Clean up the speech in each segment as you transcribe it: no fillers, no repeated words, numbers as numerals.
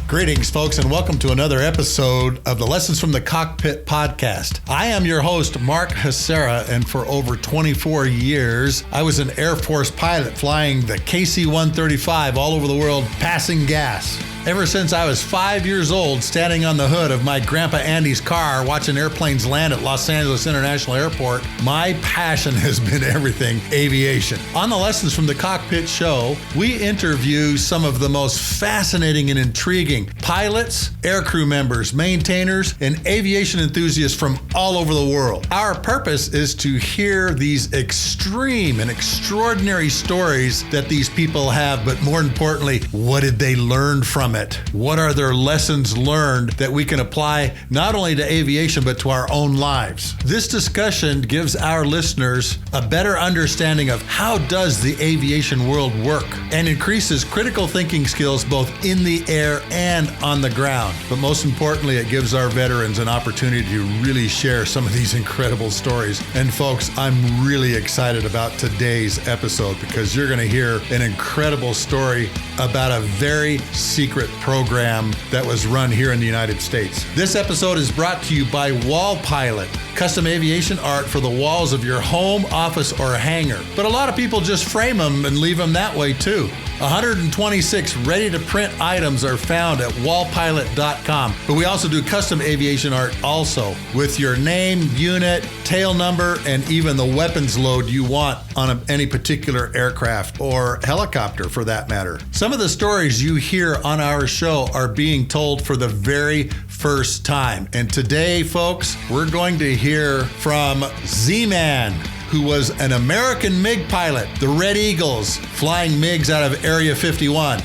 Greetings, folks, and welcome to another episode of the Lessons from the Cockpit podcast. I am your host, Mark Hasera, and for over 24 years, I was an Air Force pilot flying the KC-135 all over the world, passing gas. Ever since I was 5 years old, standing on the hood of my Grandpa Andy's car, watching airplanes land at Los Angeles International Airport, my passion has been everything aviation. On the Lessons from the Cockpit show, we interview some of the most fascinating and intriguing pilots, aircrew members, maintainers, and aviation enthusiasts from all over the world. Our purpose is to hear these extreme and extraordinary stories that these people have, but more importantly, what did they learn from it? What are their lessons learned that we can apply not only to aviation, but to our own lives? This discussion gives our listeners a better understanding of how does the aviation world work and increases critical thinking skills both in the air and on the ground. But most importantly, it gives our veterans an opportunity to really share some of these incredible stories. And folks, I'm really excited about today's episode because you're going to hear an incredible story about a very secret program that was run here in the United States. This episode is brought to you by Wall Pilot, custom aviation art for the walls of your home, office, or hangar. But a lot of people just frame them and leave them that way too. 126 ready-to-print items are found at wallpilot.com. But we also do custom aviation art also with your name, unit, tail number, and even the weapons load you want on any particular aircraft or helicopter for that matter. Some of the stories you hear on our show are being told for the very first time. And today, folks, we're going to hear from Z-Man, who was an American MiG pilot, the Red Eagles, flying MiGs out of Area 51.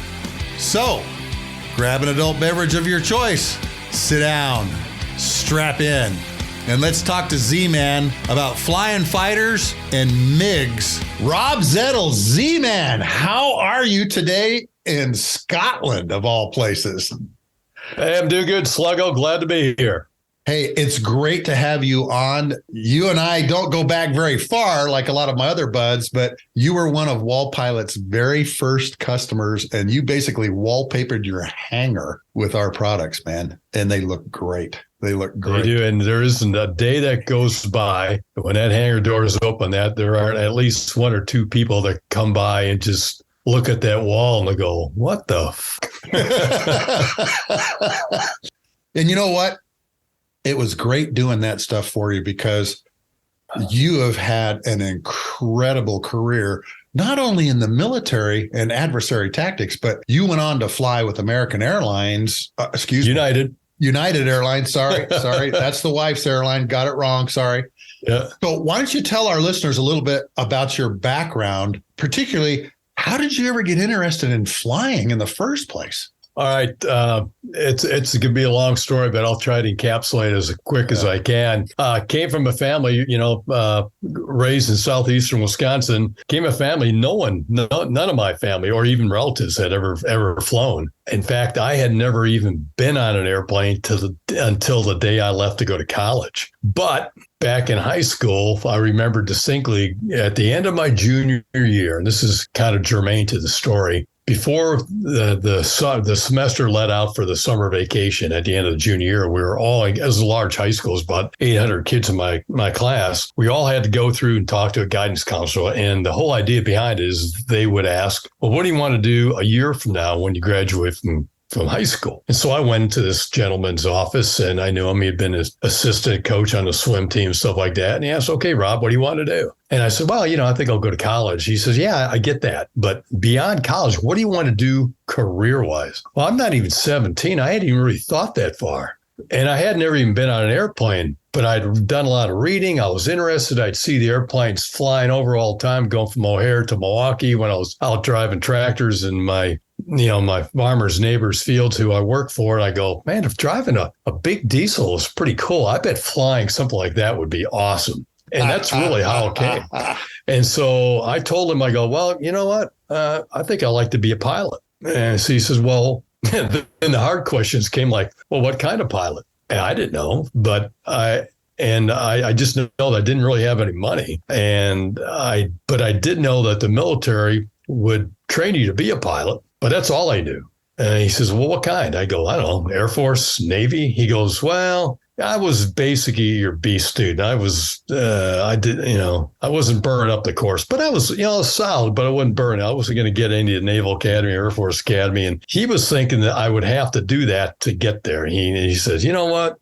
So, grab an adult beverage of your choice, sit down, strap in, and let's talk to Z-Man about flying fighters and MiGs. Rob Zettel, Z-Man, how are you today in Scotland, of all places? Hey, I'm doing good, Sluggo. Glad to be here. Hey, it's great to have you on. You and I don't go back very far like a lot of my other buds, but you were one of Wall Pilot's very first customers, and you basically wallpapered your hangar with our products, man. And they look great. They look great. They do, and there isn't a day that goes by when that hangar door is open that there aren't at least one or two people that come by and just look at that wall and they go, what the And you know what? It was great doing that stuff for you because you have had an incredible career, not only in the military and adversary tactics, but you went on to fly with American Airlines, United Airlines. Sorry. That's the wife's airline. Got it wrong. Sorry. Yeah. So why don't you tell our listeners a little bit about your background, particularly how did you ever get interested in flying in the first place? All right. It's going to be a long story, but I'll try to encapsulate it as quick as I can. Came from a family, raised in southeastern Wisconsin. Came a family, none of my family or even relatives had ever flown. In fact, I had never even been on an airplane until the day I left to go to college. But back in high school, I remember distinctly at the end of my junior year, and this is kind of germane to the story, before the semester let out for the summer vacation at the end of the junior year, we were all, as a large high school, it was about 800 kids in my class. We all had to go through and talk to a guidance counselor. And the whole idea behind it is they would ask, well, what do you want to do a year from now when you graduate from high school? And so I went into this gentleman's office and I knew him. He had been an assistant coach on the swim team, stuff like that. And he asked, okay, Rob, what do you want to do? And I said, well, I think I'll go to college. He says, yeah, I get that. But beyond college, what do you want to do career-wise? Well, I'm not even 17. I hadn't even really thought that far. And I had never even been on an airplane, but I'd done a lot of reading. I was interested. I'd see the airplanes flying over all the time, going from O'Hare to Milwaukee when I was out driving tractors in my farmers' neighbors' fields who I work for. And I go, man, if driving a big diesel is pretty cool, I bet flying something like that would be awesome. And that's really how it came. And so I told him, I go, well, you know what? I think I'd like to be a pilot. And so he says, well, then the hard questions came like, well, what kind of pilot? And I didn't know, but I just know that I didn't really have any money. But I did know that the military would train you to be a pilot, but that's all I knew. And he says, well, what kind? I go, I don't know, Air Force, Navy. He goes, well, I was basically your B student. I wasn't burning up the course, but I was, solid, but I wasn't burning. I wasn't going to get into the Naval Academy, Air Force Academy. And he was thinking that I would have to do that to get there. He says, you know what?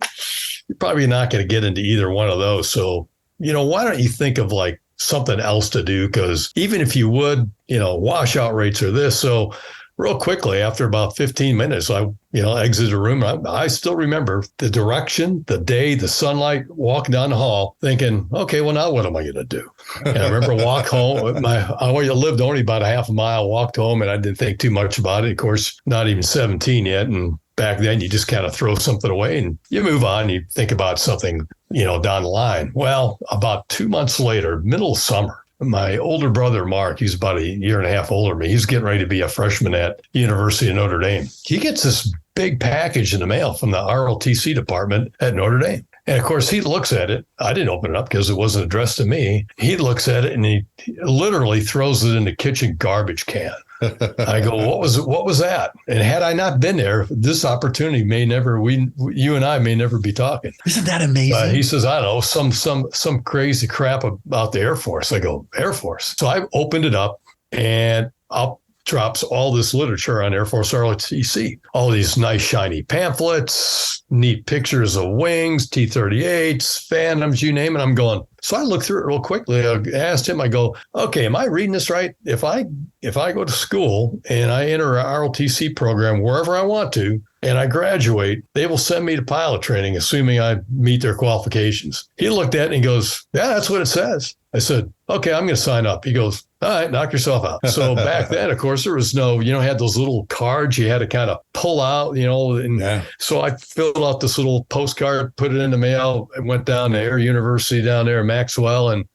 You're probably not going to get into either one of those. So, why don't you think of like something else to do? Because even if you would, washout rates are this. So real quickly, after about 15 minutes, I exited the room. I still remember the direction, the day, the sunlight, walking down the hall, thinking, okay, well, now what am I going to do? And I remember walk home. I lived only about a half a mile, walked home, and I didn't think too much about it. Of course, not even 17 yet. And back then, you just kind of throw something away and you move on. You think about something, down the line. Well, about 2 months later, middle of summer, my older brother, Mark, he's about a year and a half older than me. He's getting ready to be a freshman at University of Notre Dame. He gets this big package in the mail from the ROTC department at Notre Dame. And of course, he looks at it. I didn't open it up because it wasn't addressed to me. He looks at it and he literally throws it in the kitchen garbage can. I go, what was that? And had I not been there, this opportunity you and I may never be talking. Isn't that amazing? He says, I don't know, some crazy crap about the Air Force. I go, Air Force. So I opened it up and up drops all this literature on Air Force ROTC, all these nice shiny pamphlets, neat pictures of wings, T-38s, Phantoms, you name it. I'm going. So I looked through it real quickly. I asked him, I go, okay, am I reading this right? If I go to school and I enter an ROTC program wherever I want to, and I graduate, they will send me to pilot training, assuming I meet their qualifications. He looked at it and he goes, yeah, that's what it says. I said, okay, I'm going to sign up. He goes, all right, knock yourself out. So back then, of course, there was no, had those little cards you had to kind of pull out, So I filled out this little postcard, put it in the mail, and went down to Air University down there in Maxwell, and,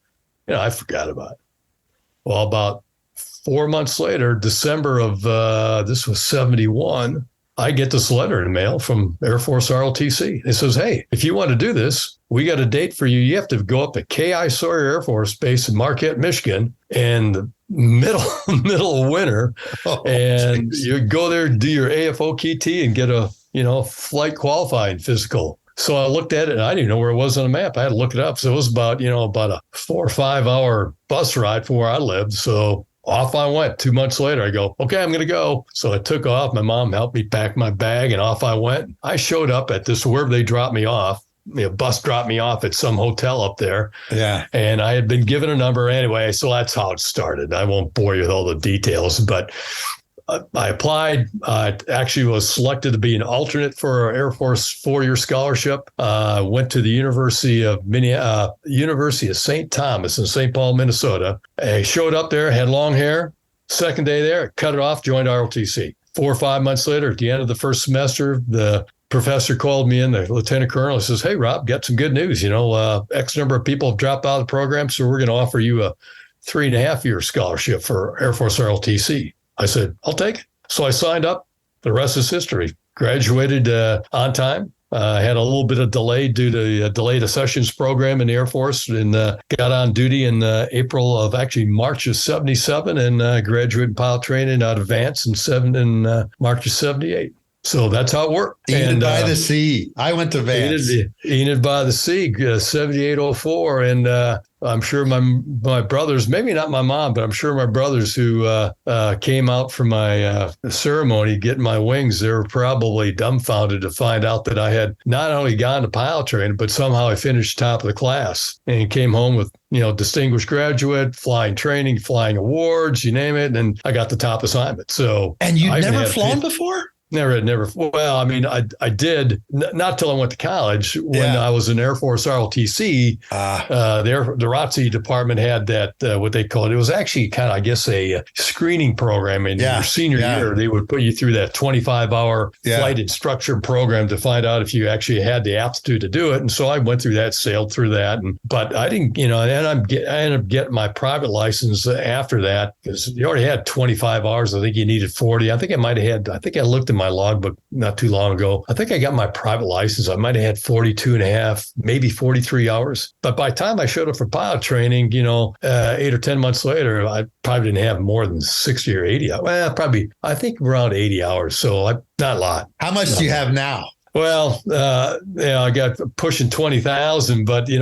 I forgot about it. Well, about 4 months later, December of, this was 71, I get this letter in the mail from Air Force ROTC. It says, hey, if you want to do this, we got a date for you. You have to go up to K.I. Sawyer Air Force Base in Marquette, Michigan, in the middle of winter. And you go there, do your AFOKT and get a, flight qualifying physical. So I looked at it and I didn't know where it was on the map. I had to look it up. So it was about a 4 or 5 hour bus ride from where I lived. So off I went. 2 months later, I go, okay, I'm going to go. So I took off. My mom helped me pack my bag and off I went. I showed up at wherever they dropped me off. Bus dropped me off at some hotel up there. Yeah. And I had been given a number anyway. So that's how it started. I won't bore you with all the details, but I applied. I actually was selected to be an alternate for an Air Force 4-year scholarship. Went to the University of St. Thomas in St. Paul, Minnesota. I showed up there, had long hair. Second day there, cut it off, joined ROTC. 4 or 5 months later, at the end of the first semester, the professor called me in, the lieutenant colonel, says, hey, Rob, got some good news. X number of people have dropped out of the program, so we're going to offer you a 3.5-year scholarship for Air Force ROTC. I said, I'll take it. So I signed up. The rest is history. Graduated on time. Had a little bit of delay due to a delayed accessions program in the Air Force, and got on duty in March of 77, and graduated pilot training out of Vance in March of 78. So that's how it worked. Enid by the Sea. I went to Vance. Enid by the Sea, 7804. And I'm sure my brothers, maybe not my mom, but I'm sure my brothers who came out for my ceremony getting my wings, they were probably dumbfounded to find out that I had not only gone to pilot training, but somehow I finished top of the class and came home with, distinguished graduate, flying training, flying awards, you name it. And I got the top assignment. So, and you'd never flown before? Never. Well, I mean, I did not till I went to college. When I was in Air Force ROTC, the ROTC department had that, what they call it. It was actually kind of, I guess, a screening program. In your senior year, they would put you through that 25-hour flight instruction program to find out if you actually had the aptitude to do it. And so I went through that, sailed through that. But I didn't, and I ended up getting my private license after that because you already had 25 hours. I think you needed 40. I think I looked in my my logbook not too long ago. I think I got my private license. I might have had 42 and a half, maybe 43 hours. But by the time I showed up for pilot training, 8 or 10 months later, I probably didn't have more than 60 or 80 hours. Well, probably, I think around 80 hours. So not a lot. How much do you have now? Well, I got pushing 20,000, but when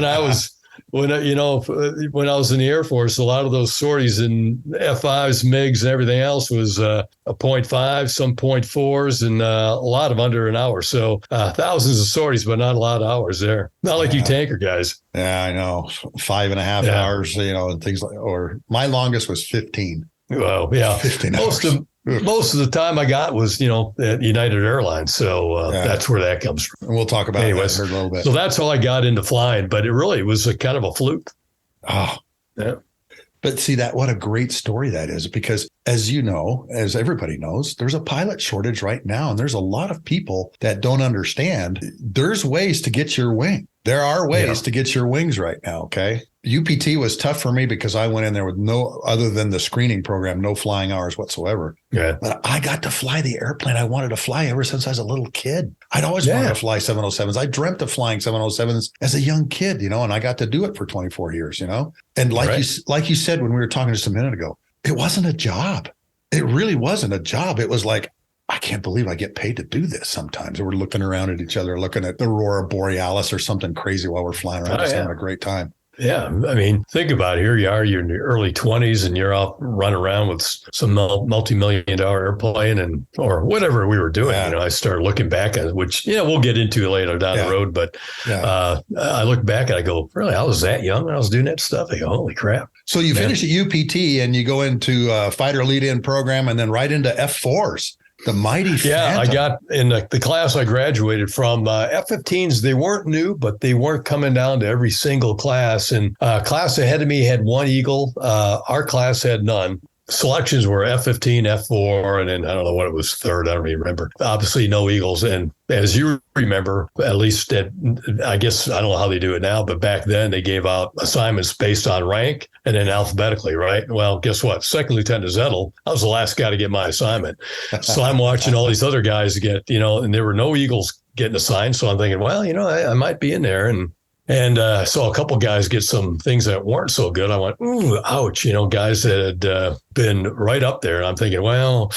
I was when I was in the Air Force, a lot of those sorties in F5s, MiGs, and everything else was a 0.5, some 0.4s, and a lot of under an hour. So thousands of sorties, but not a lot of hours there. Not like you tanker guys. Yeah, I know. 5.5 hours, and things like, or my longest was 15. Well, yeah. 15 hours. Most of the time I got was, at United Airlines. So that's where that comes from. And we'll talk about that in a little bit. So that's how I got into flying, but it really was a kind of a fluke. Oh, yeah. But see what a great story that is, because as you know, as everybody knows, there's a pilot shortage right now. And there's a lot of people that don't understand there's ways to get your wing. There are ways to get your wings right now. Okay. UPT was tough for me because I went in there with no, other than the screening program, no flying hours whatsoever. Yeah. But I got to fly the airplane I wanted to fly ever since I was a little kid. I'd always wanted to fly 707s. I dreamt of flying 707s as a young kid, and I got to do it for 24 years, And like you said when we were talking just a minute ago, it wasn't a job. It really wasn't a job. It was like, I can't believe I get paid to do this sometimes. We're looking around at each other, looking at the Aurora Borealis or something crazy while we're flying around, just having a great time. Yeah. I mean, think about it. Here you are, you're in your early 20s and you're out running around with some multi-million-dollar airplane or whatever we were doing. I started looking back at it, which, we'll get into later down the road. But I look back and I go, really, I was that young when I was doing that stuff? I go, holy crap. So you finish at UPT and you go into fighter lead-in program and then right into F4s. The mighty Phantom. Yeah, I got in the class I graduated from. F-15s, they weren't new, but they weren't coming down to every single class. And class ahead of me had one Eagle. Our class had none. Selections were F-15, F-4, and then I don't know what it was, third. I don't even remember. Obviously, no Eagles. And as you remember, at least I guess I don't know how they do it now, but back then they gave out assignments based on rank and then alphabetically, right? Well, guess what? Second Lieutenant Zettel, I was the last guy to get my assignment. So I'm watching all these other guys get, and there were no Eagles getting assigned. So I'm thinking, well, I might be in there. And saw a couple guys get some things that weren't so good. I went, ooh, ouch, guys that had been right up there. And I'm thinking, well,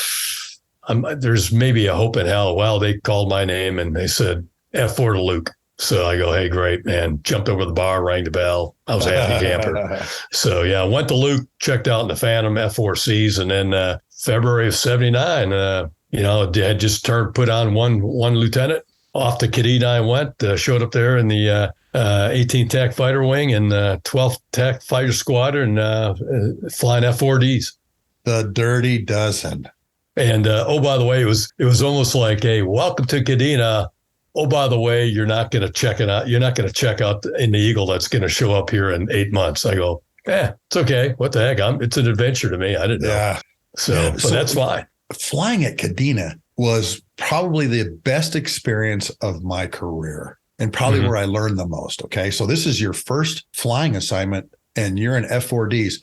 there's maybe a hope in hell. Well, they called my name and they said F4 to Luke. So I go, hey, great, man. Jumped over the bar, rang the bell. I was a happy camper. So, yeah, went to Luke, checked out in the Phantom F4Cs. And then February of 79, had just put on one lieutenant. Off to Kadena I went, showed up there in the 18th TAC Fighter Wing and 12th TAC Fighter Squadron flying F4Ds. The Dirty Dozen. And by the way, it was almost like, hey, welcome to Kadena. Oh, by the way, you're not going to check it out. You're not going to check out in the Eagle that's going to show up here in 8 months. I go, it's okay. What the heck? It's an adventure to me. I didn't know. Yeah. So that's fine. Flying at Kadena was probably the best experience of my career and probably where I learned the most. Okay. So this is your first flying assignment and you're in F4Ds.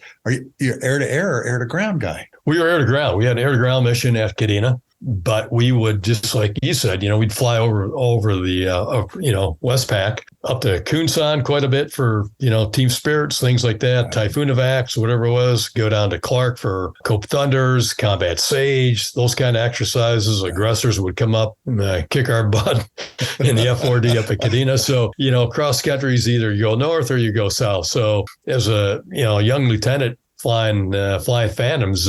You're air to air or air to ground guy? We were air to ground. We had an air to ground mission at Kadena, but we would, just like you said, we'd fly over the, Westpac up to Kunsan quite a bit for, Team Spirits, things like that, Typhoon Evacs, whatever it was, go down to Clark for Cope Thunders, Combat Sage, those kind of exercises. Aggressors would come up and kick our butt in the F4D up at Kadena. So, cross country is either you go north or you go south. So as a, young lieutenant flying Phantoms,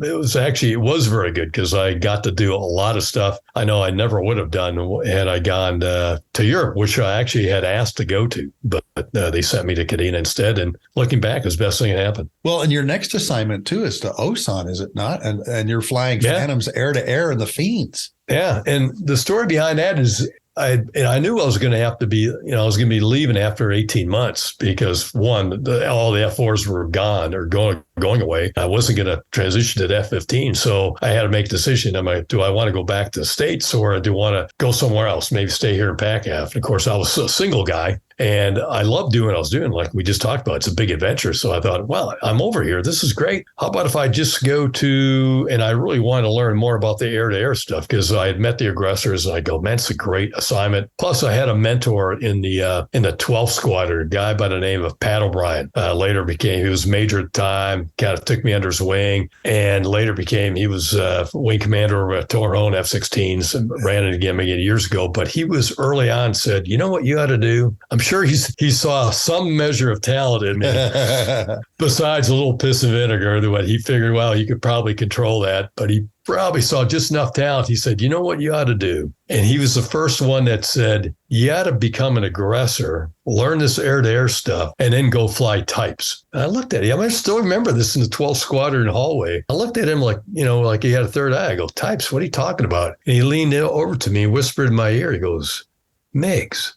it was very good because I got to do a lot of stuff I know I never would have done had I gone to Europe, which I actually had asked to go to, but they sent me to Kadena instead. And looking back, it was the best thing that happened. Well, and your next assignment too is to Osan, is it not? And you're flying Phantoms air to air in the Fiends. Yeah, and the story behind that is I knew I was going to have to be, I was going to be leaving after 18 months because one, all the F4s were gone or going away. I wasn't going to transition to the F-15. So I had to make a decision. Do I want to go back to the States or do I want to go somewhere else? Maybe stay here in PACAF. And of course, I was a single guy And I loved doing what I was doing. Like we just talked about, it's a big adventure. So I thought, well, I'm over here. This is great. How about if I just go to, and I really wanted to learn more about the air-to-air stuff because I had met the aggressors and I go, man, it's a great assignment. Plus I had a mentor in the 12th Squadron, a guy by the name of Pat O'Brien. He was major at the time, kind of took me under his wing, and later he was wing commander of Torrejon F-16s and ran it again years ago. But he was early on said, you know what you ought to do? I'm sure he saw some measure of talent in me besides a little piss and vinegar that he figured, well, you could probably control that. But he probably saw just enough talent. He said, you know what you ought to do? And he was the first one that said, you ought to become an aggressor, learn this air-to-air stuff, and then go fly types. And I looked at him. I still remember this in the 12th Squadron hallway. I looked at him like he had a third eye. I go, types, what are you talking about? And he leaned over to me and whispered in my ear. He goes, MiGs.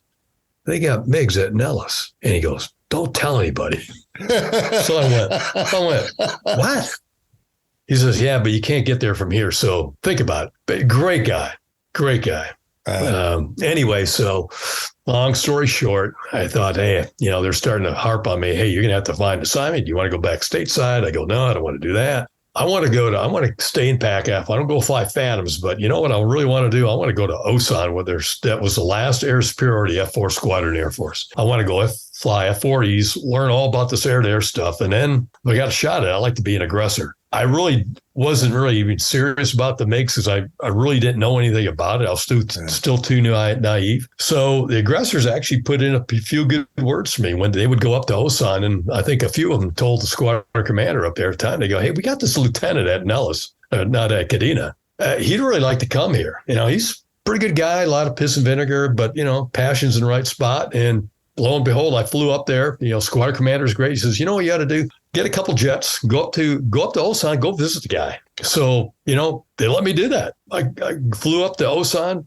They got MiGs at Nellis. And he goes, don't tell anybody. So I went, what? He says, yeah, but you can't get there from here. So think about it. But great guy. Anyway, so long story short, I thought, hey, they're starting to harp on me. Hey, you're going to have to find an assignment. Do you want to go back stateside? I go, no, I don't want to do that. I want to stay in PACAF. I don't go fly Phantoms, but you know what I really want to do? I want to go to Osan, that was the last air superiority F-4 Squadron Air Force. I want to go fly F-40s, learn all about this air-to-air stuff. And then if I got a shot at it, I like to be an aggressor. I really wasn't really even serious about the MiGs because I really didn't know anything about it. I was still too naive. So the aggressors actually put in a few good words for me when they would go up to Osan. And I think a few of them told the squadron commander up there at the time, they go, hey, we got this lieutenant at Nellis, not at Kadena. He'd really like to come here. He's a pretty good guy, a lot of piss and vinegar, but, passion's in the right spot. And lo and behold, I flew up there. Squadron commander is great. He says, you know what you ought to do? Get a couple jets, go up to Osan, go visit the guy. So, they let me do that. I flew up to Osan,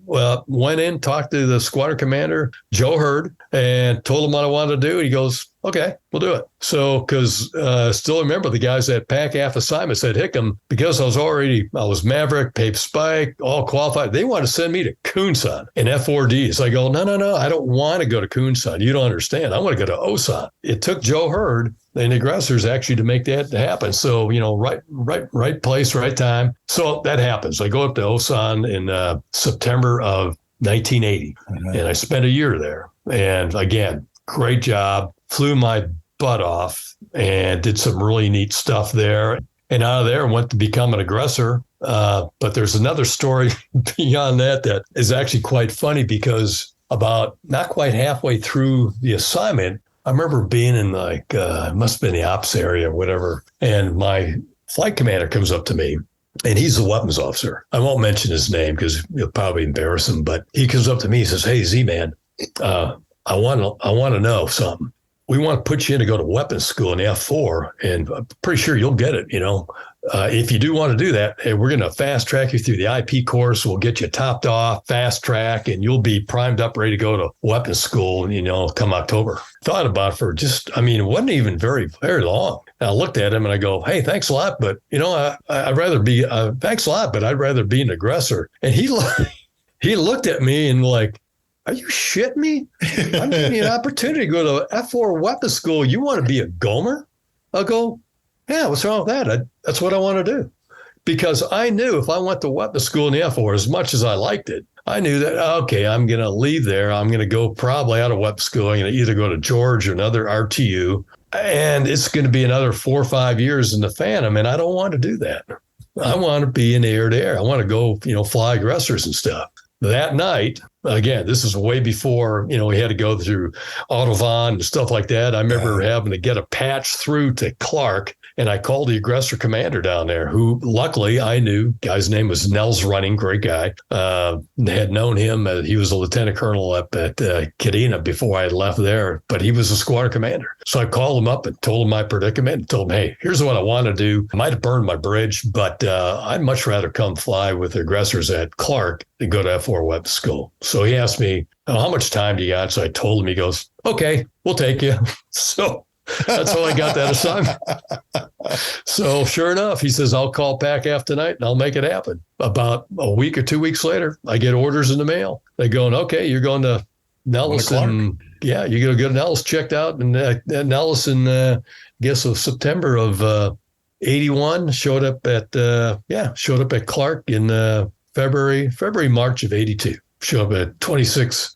went in, talked to the squadron commander, Joe Hurd, and told him what I wanted to do. And he goes, okay, we'll do it. So, because still remember the guys at PACAF assignment said, Hickam, because I was Maverick, Pape Spike, all qualified. They want to send me to Kunsan in F4Ds. I go, no, I don't want to go to Kunsan. You don't understand. I want to go to Osan. It took Joe Hurd and the aggressors actually to make that happen. So, right place, right time. So that happens. I go up to Osan in September of 1980, and I spent a year there. And again, great job. Flew my butt off and did some really neat stuff there. And out of there, went to become an aggressor. But there's another story beyond that is actually quite funny because about not quite halfway through the assignment, I remember being in it must have been the ops area or whatever. And my flight commander comes up to me and he's the weapons officer. I won't mention his name because it'll probably embarrass him, but he comes up to me and says, hey, Z-Man, I want to know something. We want to put you in to go to weapons school in the F4, and I'm pretty sure you'll get it, If you do want to do that, hey, we're going to fast track you through the IP course. We'll get you topped off, fast track, and you'll be primed up, ready to go to weapons school, come October. Thought about it for it wasn't even very, very long. And I looked at him and I go, hey, thanks a lot, but, I'd rather be, thanks a lot, but I'd rather be an aggressor. And he looked at me and like, are you shitting me? I'm giving you an opportunity to go to F4 weapons school. You want to be a Gomer? I'll go, yeah, what's wrong with that? That's what I want to do. Because I knew if I went to weapons school in the F4, as much as I liked it, I knew that, okay, I'm going to leave there. I'm going to go probably out of weapons school. I'm going to either go to George or another RTU. And it's going to be another 4 or 5 years in the Phantom. And I don't want to do that. I want to be in the air-to-air. I want to go, fly aggressors and stuff. That night, again, this is way before, we had to go through Autobahn and stuff like that. I remember having to get a patch through to Clark, and I called the aggressor commander down there, who luckily I knew. Guy's name was Nellis Running, great guy. Had known him. He was a lieutenant colonel up at Kadena before I had left there, but he was a squadron commander. So I called him up and told him my predicament and told him, hey, here's what I want to do. I might have burned my bridge, but I'd much rather come fly with the aggressors at Clark than go to F4 weapons school. So he asked me, how much time do you got? So I told him, he goes, okay, we'll take you. So that's how I got that assignment. So sure enough, he says, I'll call PACAF tonight and I'll make it happen. About a week or 2 weeks later, I get orders in the mail. They're going, okay, you're going to Nellis and you go get Nellis checked out, and Nellis in I guess of September of 81 showed up at Clark in March of 82. Showed up at 26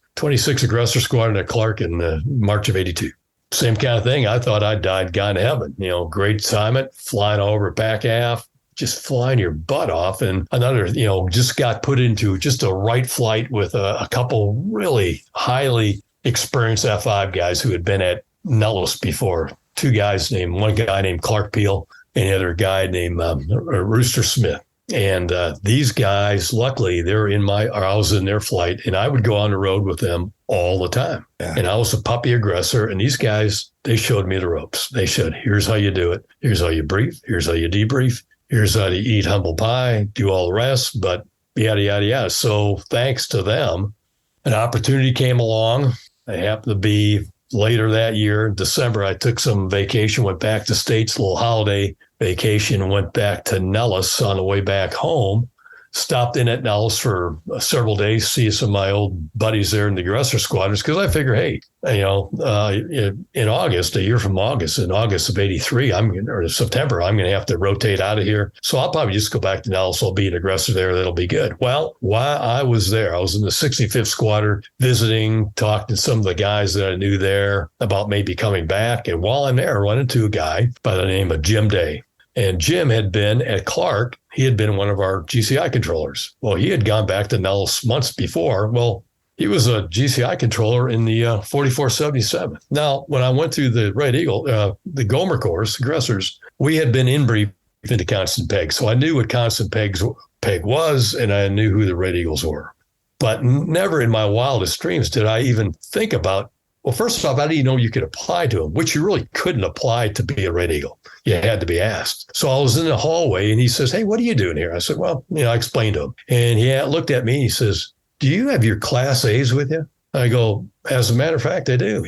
Aggressor Squadron at Clark in March of 82. Same kind of thing. I thought I'd died, gone to heaven. Great assignment, flying all over back half, just flying your butt off. And another, just got put into just a right flight with a couple really highly experienced F5 guys who had been at Nellis before. One guy named Clark Peel and the other guy named Rooster Smith. And these guys, luckily, I was in their flight, and I would go on the road with them all the time. Yeah. And I was a puppy aggressor, and these guys, they showed me the ropes. They said, here's how you do it. Here's how you brief. Here's how you debrief. Here's how you eat humble pie, do all the rest, but yada, yada, yada. So thanks to them, an opportunity came along. I happened to be later that year, in December, I took some vacation, went back to States, a little holiday vacation, went back to Nellis on the way back home, stopped in at Nellis for several days, see some of my old buddies there in the Aggressor squadrons, because I figure, hey, in August, a year from August, in August of 83, or September, I'm going to have to rotate out of here. So I'll probably just go back to Nellis. I'll be an Aggressor there. That'll be good. Well, while I was there, I was in the 65th Squadron visiting, talked to some of the guys that I knew there about maybe coming back. And while I'm there, I run into a guy by the name of Jim Day. And Jim had been at Clark. He had been one of our GCI controllers. Well, he had gone back to Nellis months before. Well, he was a GCI controller in the 4477. Now, when I went through the Red Eagle, the Gomer course, Aggressors, we had been in-briefed into constant peg. So I knew what constant peg was, and I knew who the Red Eagles were. But never in my wildest dreams did I even think about, well, first off, I didn't know you could apply to them, which you really couldn't apply to be a Red Eagle. You had to be asked. So I was in the hallway, and he says, hey, what are you doing here? I said, well, I explained to him. And he looked at me, and he says, do you have your Class A's with you? I go, as a matter of fact, I do.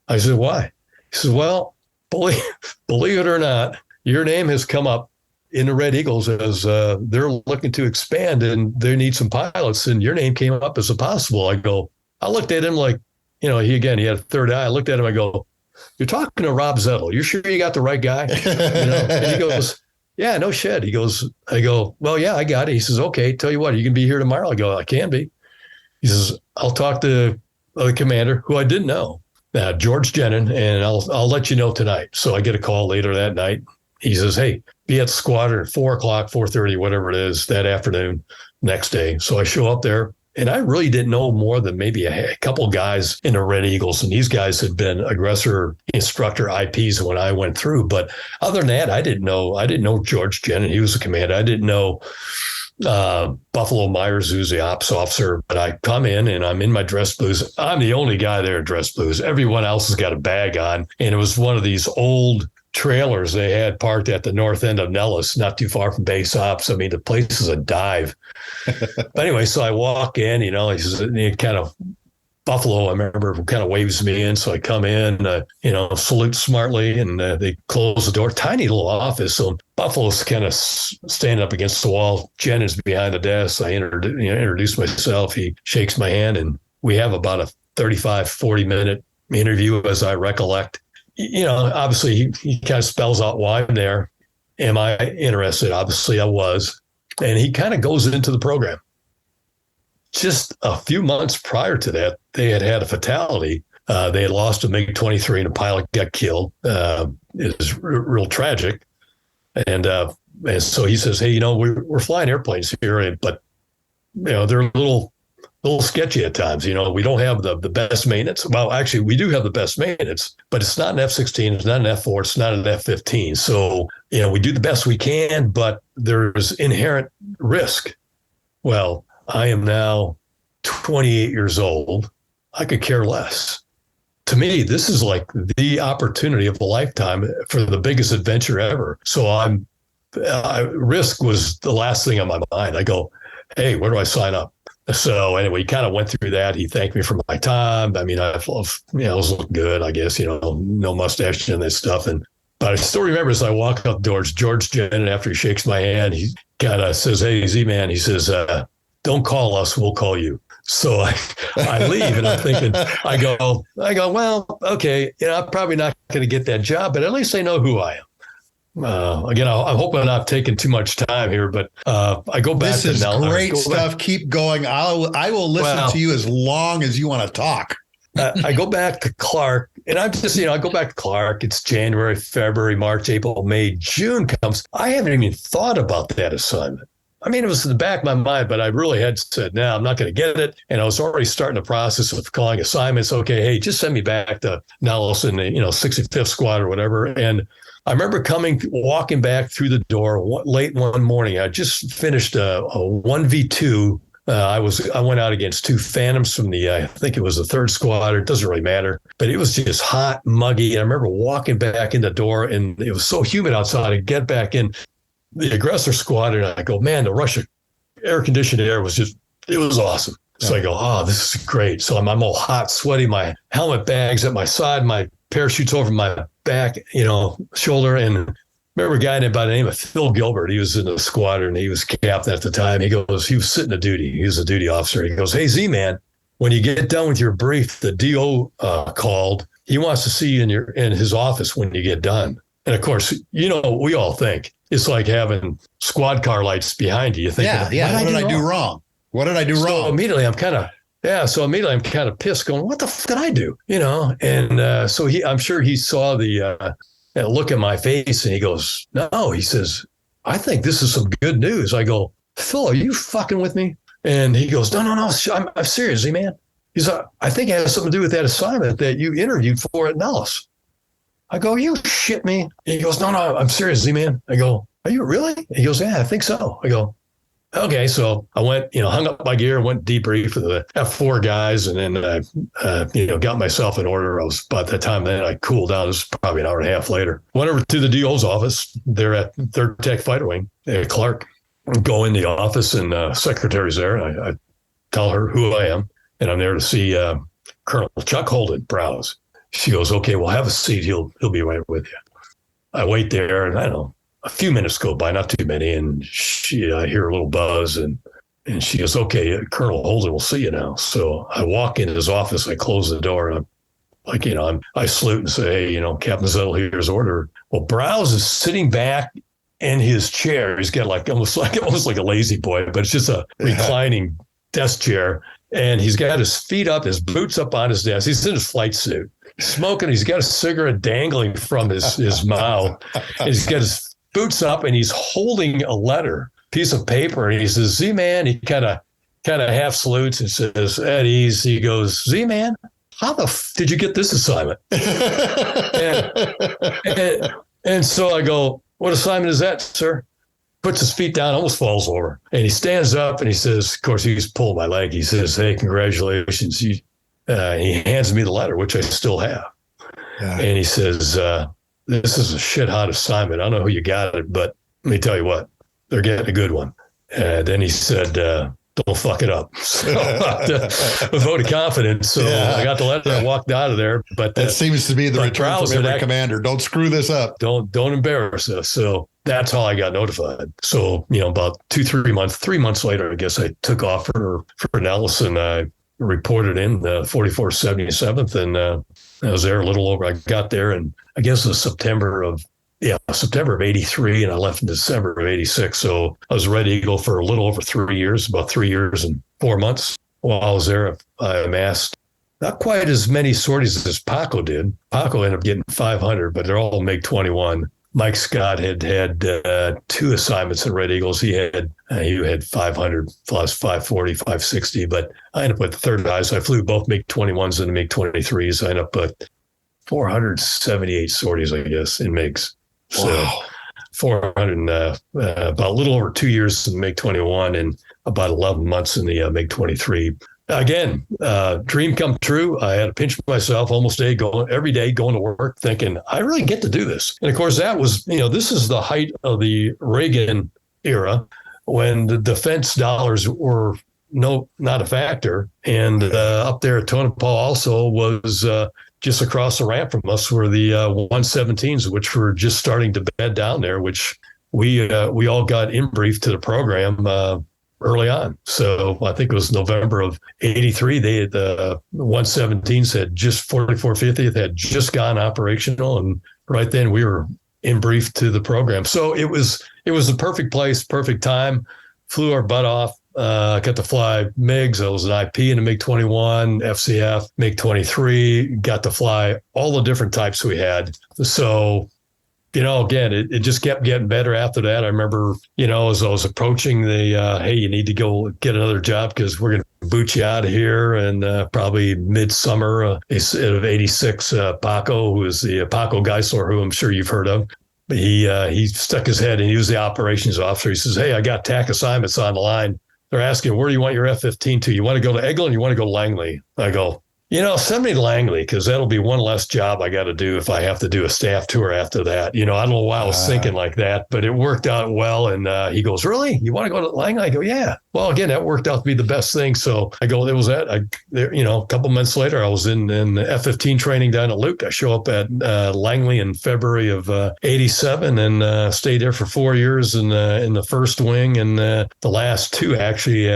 I said, why? He says, well, believe it or not, your name has come up in the Red Eagles as they're looking to expand, and they need some pilots, and your name came up as a possible. I looked at him like, he had a third eye. I looked at him, I go, you're talking to Rob Zettel. You sure you got the right guy? And he goes, yeah, no shit. I go, well, yeah, I got it. He says, okay, tell you what, you can be here tomorrow. I go, I can be. He says, I'll talk to the commander, who I didn't know, George Jenin, and I'll let you know tonight. So I get a call later that night. He says, hey, be at the squadron at 4 o'clock, 4:30, whatever it is, that afternoon, next day. So I show up there. And I really didn't know more than maybe a couple guys in the Red Eagles. And these guys had been Aggressor instructor IPs when I went through. But other than that, I didn't know George Jenin. He was the commander. I didn't know Buffalo Myers, who's the ops officer. But I come in and I'm in my dress blues. I'm the only guy there in dress blues. Everyone else has got a bag on. And it was one of these old trailers they had parked at the north end of Nellis, not too far from base ops. I mean, the place is a dive. But anyway, so I walk in, he says, kind of Buffalo, I remember, kind of waves me in. So I come in, salute smartly, and they close the door. Tiny little office. So Buffalo's kind of standing up against the wall. Jen is behind the desk. I introduce myself. He shakes my hand, and we have about a 35, 40-minute interview, as I recollect. Obviously he kind of spells out why I'm there. Am I interested? Obviously I was. And he kind of goes into the program. Just a few months prior to that, they had a fatality. They had lost a MiG-23 and a pilot got killed. It was real tragic. And so he says, hey, we're flying airplanes here, but they're a little sketchy at times. We don't have the best maintenance. Well, actually, we do have the best maintenance, but it's not an F-16, it's not an F-4, it's not an F-15. So, we do the best we can, but there's inherent risk. Well, I am now 28 years old. I could care less. To me, this is like the opportunity of a lifetime for the biggest adventure ever. So risk was the last thing on my mind. I go, hey, where do I sign up? So anyway, he kind of went through that. He thanked me for my time. I mean, I was looking good, I guess, no mustache and that stuff. But I still remember as I walk up doors, George Jenin, after he shakes my hand, he kind of says, hey, Z-Man, he says, don't call us, we'll call you. So I leave and I'm thinking, I go, well, okay, I'm probably not going to get that job, but at least they know who I am. Again, I'm hoping I'm not taking too much time here, but I go back this to is great stuff. Keep going. I will listen to you as long as you want to talk. I go back to Clark, and I'm just, I go back to Clark. It's January, February, March, April, May, June comes. I haven't even thought about that assignment. I mean, it was in the back of my mind, but I really had said, no, I'm not going to get it. And I was already starting the process of calling assignments. Okay, hey, just send me back to Nellis in the 65th Squad or whatever. And I remember walking back through the door late one morning. I just finished a 1v2. I went out against 2 Phantoms from I think it was the 3rd Squadron. It doesn't really matter, but it was just hot, muggy. And I remember walking back in the door, and it was so humid outside. I get back in the Aggressor Squadron, and I go, man, the Russia air-conditioned air was it was awesome. So I go, oh, this is great. So I'm all hot, sweaty. My helmet bag's at my side, my parachute's over my back, shoulder. And remember a guy by the name of Phil Gilbert. He was in the squadron. He was captain at the time. He was sitting at duty. He was a duty officer. He goes, hey, Z-Man, when you get done with your brief, the DO called. He wants to see you in his office when you get done. And of course, we all think it's like having squad car lights behind you. You think, what did I do wrong? What did I do wrong? So immediately I'm kind of pissed, going, what the f did I do? And so I'm sure he saw the look at my face, and he goes, no, he says, I think this is some good news. I go, Phil, are you fucking with me? And he goes, no, I'm serious, man. He's like, I think it has something to do with that assignment that you interviewed for at Nellis. I go, you shit me. He goes, no, I'm serious, Z-Man. I go, are you really? He goes, yeah, I think so. I go, okay. So I went, hung up my gear, went debrief for the F4 guys, and then I, got myself in order. I was about that time then I cooled down. It was probably an hour and a half later. Went over to the DO's office. They're at 3rd Tech Fighter Wing at Clark. Go in the office, and secretary's there. I tell her who I am, and I'm there to see Colonel Chuck Holden browse. She goes, okay, well, have a seat. He'll be right with you. I wait there, and I don't know, a few minutes go by, not too many, and I hear a little buzz, and she goes, okay, Colonel Holden will see you now. So I walk in his office, I close the door, and I'm like, I salute and say, hey, Captain Zettel, here's order. Well, Browse is sitting back in his chair. He's got almost like a lazy boy, but it's just a reclining desk chair. And he's got his feet up, his boots up on his desk. He's in his flight suit, smoking. He's got a cigarette dangling from his mouth. He's got his boots up, and he's holding a piece of paper. And he says, Z-Man, he kind of half salutes and says, at ease. He goes, Z-Man, how the did you get this assignment? and so I go, what assignment is that, sir? Puts his feet down, almost falls over. And he stands up and he says, of course, he's pulling my leg. He says, hey, congratulations. He hands me the letter, which I still have. Yeah. And he says, this is a shit hot assignment. I don't know who you got it, but let me tell you what, they're getting a good one. And then he said, don't fuck it up. So a vote of confidence. So I got the letter. I walked out of there. But that seems to be the return from every commander. Don't screw this up. Don't embarrass us. So that's how I got notified. So, about 3 months later, I guess I took off for Nellis, and I reported in the 4477th, and I was there a little over. I got there, and I guess it was September of 83, and I left in December of 86. So I was ready to go for a little over 3 years, about 3 years and 4 months. While I was there, I amassed not quite as many sorties as Paco did. Paco ended up getting 500, but they're all MiG-21. Mike Scott had 2 assignments in Red Eagles. He had 500 plus 540, 560, but I ended up with the third eye. So I flew both MiG-21s and the MiG-23s. I ended up with 478 sorties, I guess, in MiGs. So wow. 400, about a little over 2 years in the MiG-21 and about 11 months in the MiG-23. Again, dream come true. I had to pinch myself almost every day going to work thinking, I really get to do this. And of course, that was, this is the height of the Reagan era when the defense dollars were not a factor. And up there at Tonopah also was just across the ramp from us were the 117s, which were just starting to bed down there, which we all got in brief to the program early on. So I think it was November of 83. They had the 117s had just 4450th had just gone operational. And right then we were in brief to the program. So it was the perfect place, perfect time. Flew our butt off. Got to fly MiGs. I was an IP in a MiG-21, FCF, MiG-23. Got to fly all the different types we had. So, again, it just kept getting better after that. I remember, as I was approaching the, hey, you need to go get another job because we're going to boot you out of here. And probably midsummer of 86, Paco, who is the Paco Geisler, who I'm sure you've heard of. He stuck his head and he was the operations officer. He says, hey, I got TAC assignments on the line. They're asking, where do you want your F-15 to? You want to go to Eglin? You want to go to Langley? I go, send me to Langley because that'll be one less job I got to do if I have to do a staff tour after that. I don't know why I was thinking like that, but it worked out well. And he goes, really? You want to go to Langley? I go, yeah. Well, again, that worked out to be the best thing. So I go, there was that. A couple months later, I was in the F-15 training down at Luke. I show up at Langley in February of 87 and stayed there for 4 years in the first wing. And the last two actually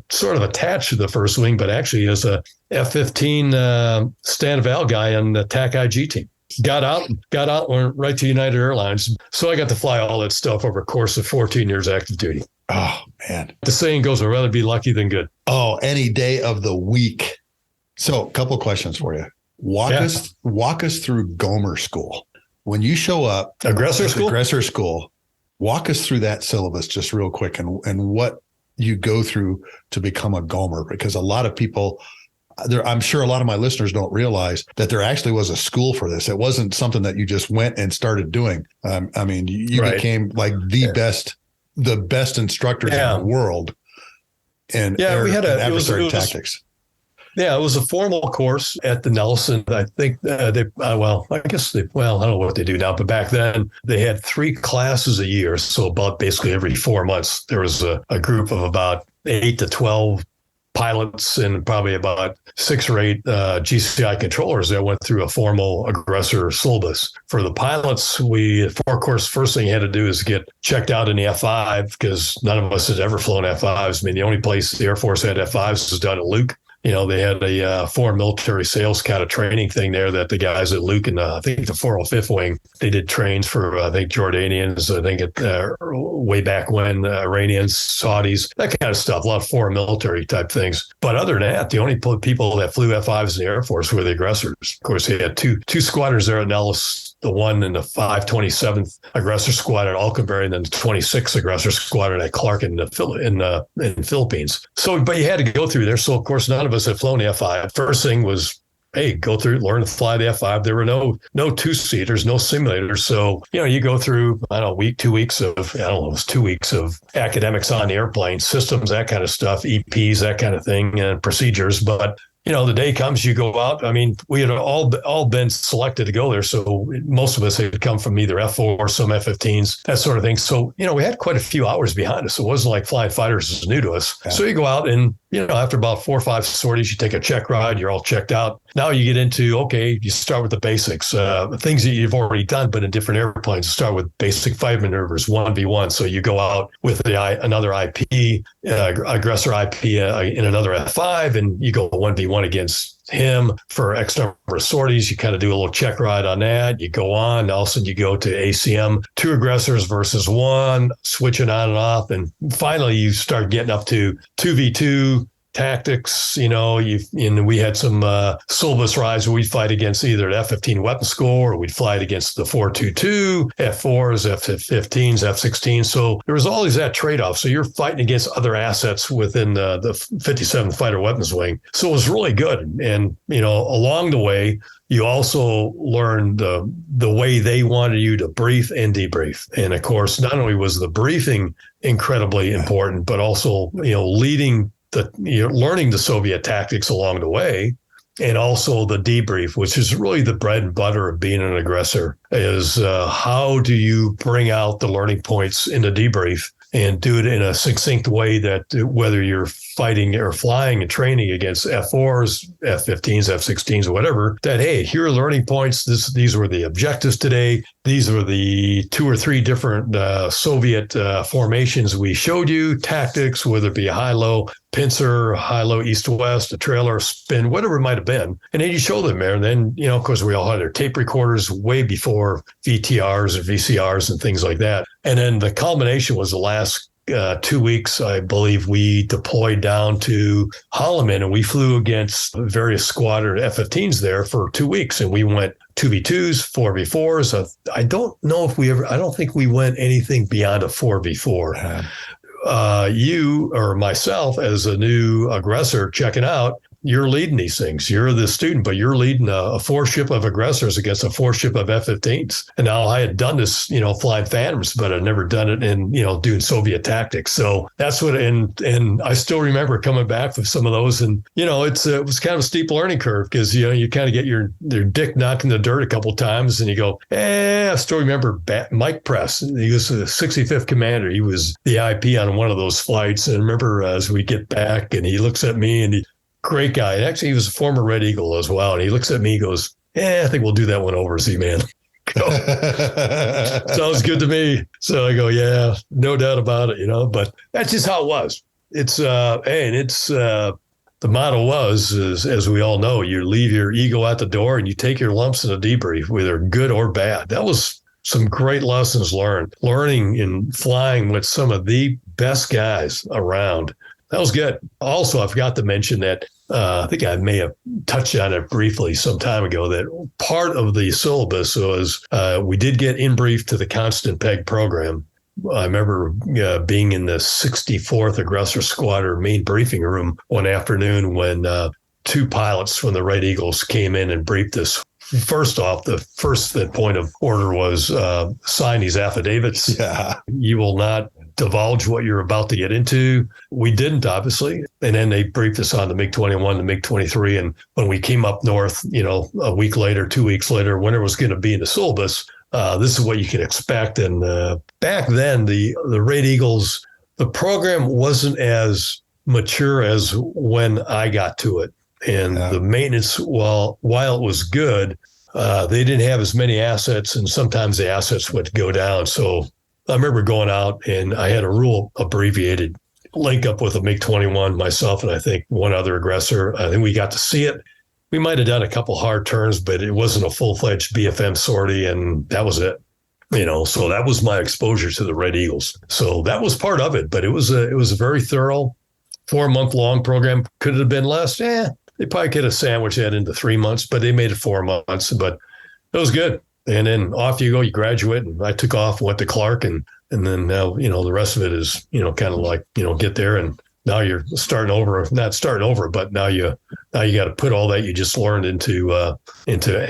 sort of attached to the first wing, but actually as a F-15 stand eval guy on the TAC IG team. Got out, went right to United Airlines. So I got to fly all that stuff over a course of 14 years active duty. Oh, man. The saying goes, I'd rather be lucky than good. Oh, any day of the week. So a couple of questions for you. Walk us through Gomer School. When you show up. Aggressor School. Walk us through that syllabus just real quick and what you go through to become a Gomer, because a lot of people I'm sure a lot of my listeners don't realize that there actually was a school for this. It wasn't something that you just went and started doing. You right. became like the best instructors in the world in we had adversary tactics. Yeah, it was a formal course at the Nellis. I think I don't know what they do now, but back then they had 3 classes a year. So about basically every 4 months, there was a group of about 8 to 12 pilots and probably about 6 or 8 GCI controllers that went through a formal aggressor syllabus. For the pilots, first thing you had to do is get checked out in the F5 because none of us had ever flown F5s. I mean, the only place the Air Force had F5s was down at Luke. They had a foreign military sales kind of training thing there that the guys at Luke and I think the 405th Wing, they did trains for, I think, Jordanians, I think way back when, Iranians, Saudis, that kind of stuff, a lot of foreign military type things. But other than that, the only people that flew F5s in the Air Force were the aggressors. Of course, they had two squadrons there at Nellis, the one in the 527th Aggressor Squadron at Alconbury, and then the 26th Aggressor Squadron at Clark in Philippines. So, but you had to go through there. So, of course, none of us had flown the F5. First thing was, hey, go through, learn to fly the F5. There were no 2-seaters, no simulators. So, you go through, 2 weeks of, it was 2 weeks of academics on the airplane, systems, that kind of stuff, EPs, that kind of thing, and procedures. But the day comes, you go out. I mean, we had all been selected to go there. So most of us had come from either F4, some F-15s, that sort of thing. So, we had quite a few hours behind us. It wasn't like flying fighters was new to us. Yeah. So you go out and, after about 4 or 5 sorties, you take a check ride, you're all checked out. Now you get into, you start with the basics, things that you've already done, but in different airplanes. You start with basic fight maneuvers, 1v1. So you go out with another IP, aggressor IP in another F5, and you go 1v1 against him for X number of sorties. You kind of do a little check ride on that. You go on. All of a sudden you go to ACM, 2 aggressors versus 1, switching on and off. And finally you start getting up to 2v2 tactics. We had some syllabus rides where we'd fight against either the F-15 weapon score, or we'd fight against the 422, F4s, F-15s, F-16s. So there was always that trade-off. So you're fighting against other assets within the 57th Fighter Weapons Wing. So it was really good. And, along the way, you also learned the way they wanted you to brief and debrief. And of course, not only was the briefing incredibly important, but also, leading learning the Soviet tactics along the way, and also the debrief, which is really the bread and butter of being an aggressor, is how do you bring out the learning points in the debrief and do it in a succinct way that whether you're fighting or flying and training against F-4s, F-15s, F-16s, or whatever, that, hey, here are learning points. These were the objectives today. These were the 2 or 3 different Soviet formations we showed you, tactics, whether it be a high-low pincer, high-low east-west, a trailer, spin, whatever it might have been. And then you show them there. And then, of course, we all had our tape recorders way before VTRs or VCRs and things like that. And then the culmination was the last 2 weeks, I believe we deployed down to Holloman, and we flew against various squadron F-15s there for 2 weeks. And we went 2v2s, 4v4s. I don't think we went anything beyond a 4v4. You or myself as a new aggressor checking out, you're leading these things. You're the student, but you're leading a 4-ship of aggressors against a 4-ship of F-15s. And now I had done this, flying Phantoms, but I'd never done it in, doing Soviet tactics. So that's what, and I still remember coming back from some of those. And, it was kind of a steep learning curve because, you kind of get your dick knocked in the dirt a couple of times and you go, I still remember Mike Press. He was the 65th commander. He was the IP on one of those flights. And I remember as we get back and he looks at me and great guy. And actually, he was a former Red Eagle as well. And he looks at me and goes, I think we'll do that one over, Z-Man. Sounds good to me. So I go, yeah, no doubt about it, but that's just how it was. It's, the motto was, as we all know, you leave your ego at the door and you take your lumps in a debrief, whether good or bad. That was some great lessons learned. Learning and flying with some of the best guys around. That was good. Also, I forgot to mention that I think I may have touched on it briefly some time ago, that part of the syllabus was we did get in brief to the Constant Peg program. I remember being in the 64th Aggressor Squadron main briefing room one afternoon when 2 pilots from the Red Eagles came in and briefed us. First off, the first point of order was sign these affidavits. Yeah. You will not divulge what you're about to get into. We didn't, obviously. And then they briefed us on the MiG-21, the MiG-23. And when we came up north, a week later, 2 weeks later, when it was going to be in the syllabus, this is what you can expect. And back then, the Red Eagles, the program wasn't as mature as when I got to it. And the maintenance, while it was good, they didn't have as many assets, and sometimes the assets would go down. So I remember going out, and I had a real abbreviated link up with a MiG-21, myself, and I think one other aggressor. I think we got to see it. We might have done a couple hard turns, but it wasn't a full-fledged BFM sortie, and that was it. So that was my exposure to the Red Eagles. So that was part of it, but it was a very thorough 4-month-long program. Could it have been less? They probably could have sandwiched that into 3 months, but they made it 4 months. But it was good. And then off you go, you graduate. And I took off, went to Clark, and then now, the rest of it is, kind of like, get there. And now you're starting over, not starting over, but now you got to put all that you just learned into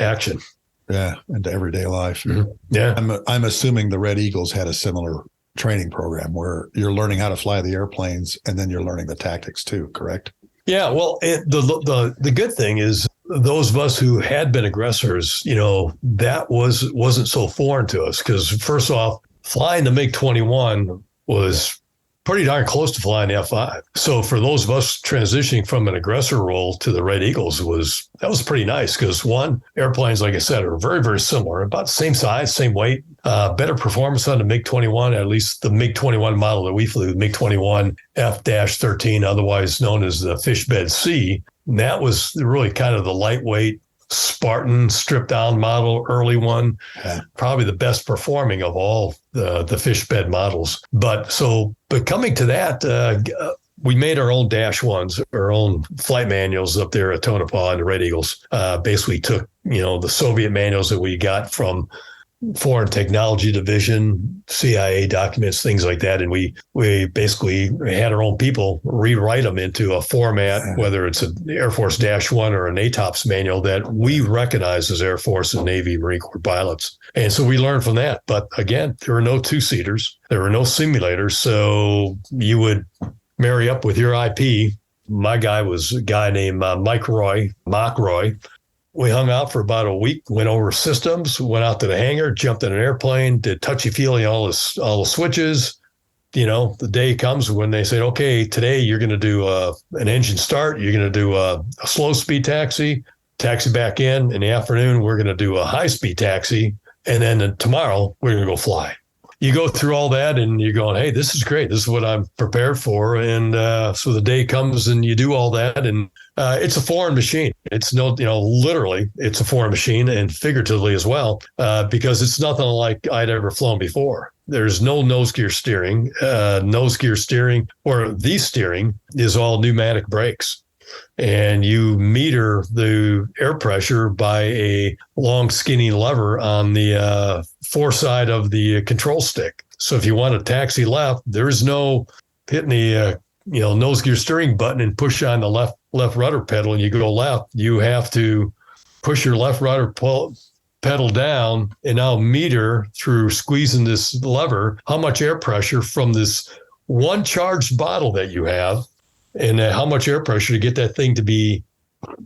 action. Yeah, into everyday life. Mm-hmm. Yeah. I'm assuming the Red Eagles had a similar training program where you're learning how to fly the airplanes and then you're learning the tactics too, correct? Yeah, well, the good thing is those of us who had been aggressors, that wasn't so foreign to us because first off, flying the MiG-21 was pretty darn close to flying the F-5. So for those of us transitioning from an aggressor role to the Red Eagles, that was pretty nice because one, airplanes, like I said, are very, very similar, about the same size, same weight, better performance on the MiG-21, at least the MiG-21 model that we flew, the MiG-21 F-13, otherwise known as the Fishbed C. And that was really kind of the lightweight Spartan stripped down model, early one, probably the best performing of all the Fishbed models. But coming to that, we made our own Dash 1s, our own flight manuals up there at Tonopah and the Red Eagles. Basically took, the Soviet manuals that we got from Foreign Technology Division, CIA documents, things like that. And we basically had our own people rewrite them into a format, whether it's an Air Force Dash 1 or an ATOPS manual that we recognize as Air Force and Navy Marine Corps pilots. And so we learned from that. But again, there were no 2-seaters. There were no simulators. So you would marry up with your IP. My guy was a guy named Mock Roy. We hung out for about a week, went over systems, went out to the hangar, jumped in an airplane, did touchy-feely all the switches, the day comes when they say, okay, today you're going to do an engine start. You're going to do a slow speed taxi back in the afternoon. We're going to do a high speed taxi. And then tomorrow we're going to go fly. You go through all that and you're going, hey, this is great. This is what I'm prepared for. And so the day comes and you do all that. And it's a foreign machine. It's literally it's a foreign machine and figuratively as well, because it's nothing like I'd ever flown before. There's no nose gear steering. Nose gear steering, or the steering, is all pneumatic brakes. And you meter the air pressure by a long, skinny lever on the foreside of the control stick. So if you want to taxi left, there's no hitting the nose gear steering button and push on the left rudder pedal and you go left. You have to push your left rudder pedal down and now meter through squeezing this lever how much air pressure from this one charged bottle that you have, and how much air pressure to get that thing to be,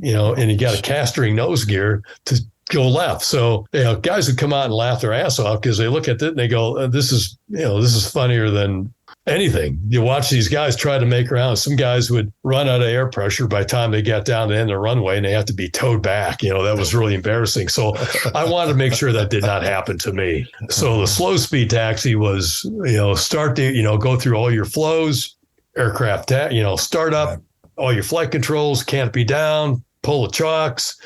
and you got a castering nose gear to go left. So, guys would come out and laugh their ass off because they look at it and they go, this is funnier than anything. You watch these guys try to make around. Some guys would run out of air pressure by the time they got down to the end of the runway and they have to be towed back. That was really embarrassing. So I wanted to make sure that did not happen to me. So the slow speed taxi was, start to, go through all your flows, aircraft, start up, all your flight controls, canopy down, pull the chocks,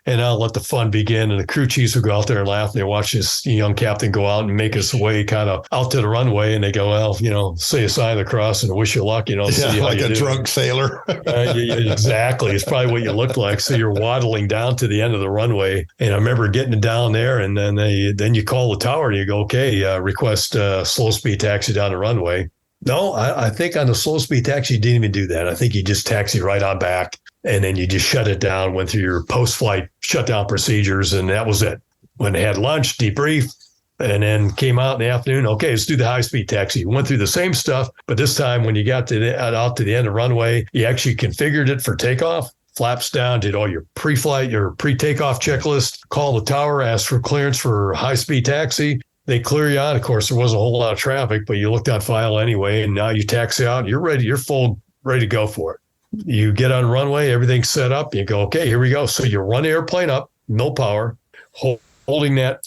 and I'll let the fun begin. And the crew chiefs would go out there and laugh. And they watch this young captain go out and make his way kind of out to the runway. And they go, well, say a sign of the cross and wish you luck, see how like a do. drunk sailor. Exactly. It's probably what you look like. So you're waddling down to the end of the runway. And I remember getting down there, and then you call the tower and you go, okay, request slow speed taxi down the runway. No, I think on the slow speed taxi, you didn't even do that. I think you just taxied right on back, and then you just shut it down, went through your post-flight shutdown procedures, and that was it. When they had lunch, debrief, and then came out in the afternoon, okay, let's do the high-speed taxi. You went through the same stuff, but this time when you got out to the end of the runway, you actually configured it for takeoff, flaps down, did all your pre-flight, your pre-takeoff checklist, called the tower, asked for clearance for high-speed taxi. They clear you out. Of course, there wasn't a whole lot of traffic, but you looked on file anyway, and now you taxi out. You're ready. You're full, ready to go for it. You get on runway, everything's set up. You go, okay, here we go. So you run the airplane up, no power, holding that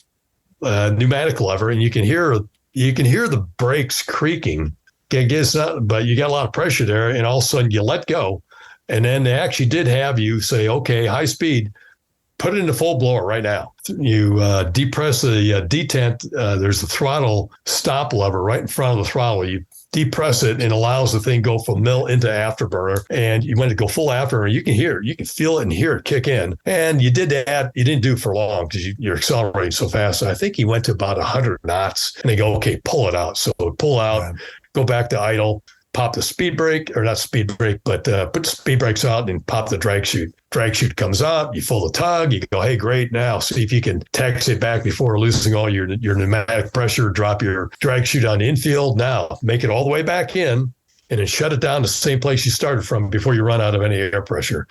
pneumatic lever, and you can hear the brakes creaking. But you got a lot of pressure there, and all of a sudden you let go, and then they actually did have you say, okay, high speed. Put it into full blower right now. You depress the detent. There's a throttle stop lever right in front of the throttle. You depress it and allows the thing go from mill into afterburner. And you want to go full afterburner. You can hear it. You can feel it and hear it kick in. And you did that. You didn't do it for long because you're accelerating so fast. I think he went to about 100 knots. And they go, okay, pull it out. So pull out, go back to idle. Pop the speed brake, or not speed brake, but put the speed brakes out and pop the drag chute. Drag chute comes out, you pull the tug, you go, hey, great, now see if you can taxi it back before losing all your pneumatic pressure, drop your drag chute on the infield. Now make it all the way back in and then shut it down the same place you started from before you run out of any air pressure.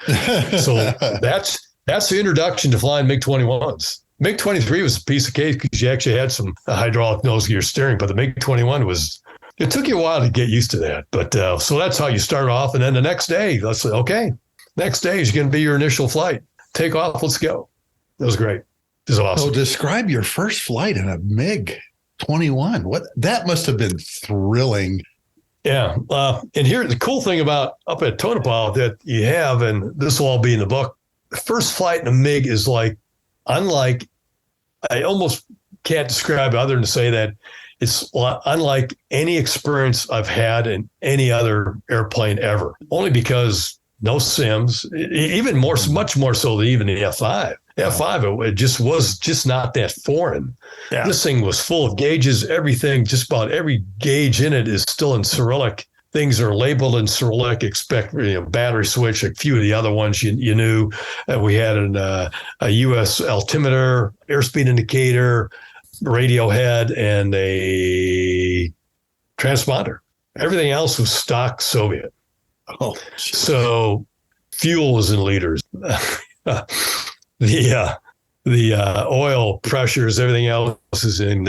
So that's the introduction to flying MiG-21s. MiG-23 was a piece of cake because you actually had some hydraulic nose gear steering, but the MiG-21 it took you a while to get used to that. But so that's how you start off. And then the next day, let's say, okay, next day is going to be your initial flight. Take off. Let's go. That was great. It was awesome. So describe your first flight in a MiG-21. That must have been thrilling. Yeah. And here, the cool thing about up at Tonopah that you have, and this will all be in the book, the first flight in a MiG is unlike, I almost can't describe it other than to say that it's unlike any experience I've had in any other airplane ever, only because no sims, much more so than even the F-5. The F-5, it just was not that foreign. Yeah. This thing was full of gauges, everything, just about every gauge in it is still in Cyrillic. Things are labeled in Cyrillic, expect battery switch, a few of the other ones you knew. We had a U.S. altimeter, airspeed indicator, radio head, and a transponder. Everything else was stock Soviet. Oh, so fuel was in liters. The oil pressures, everything else is in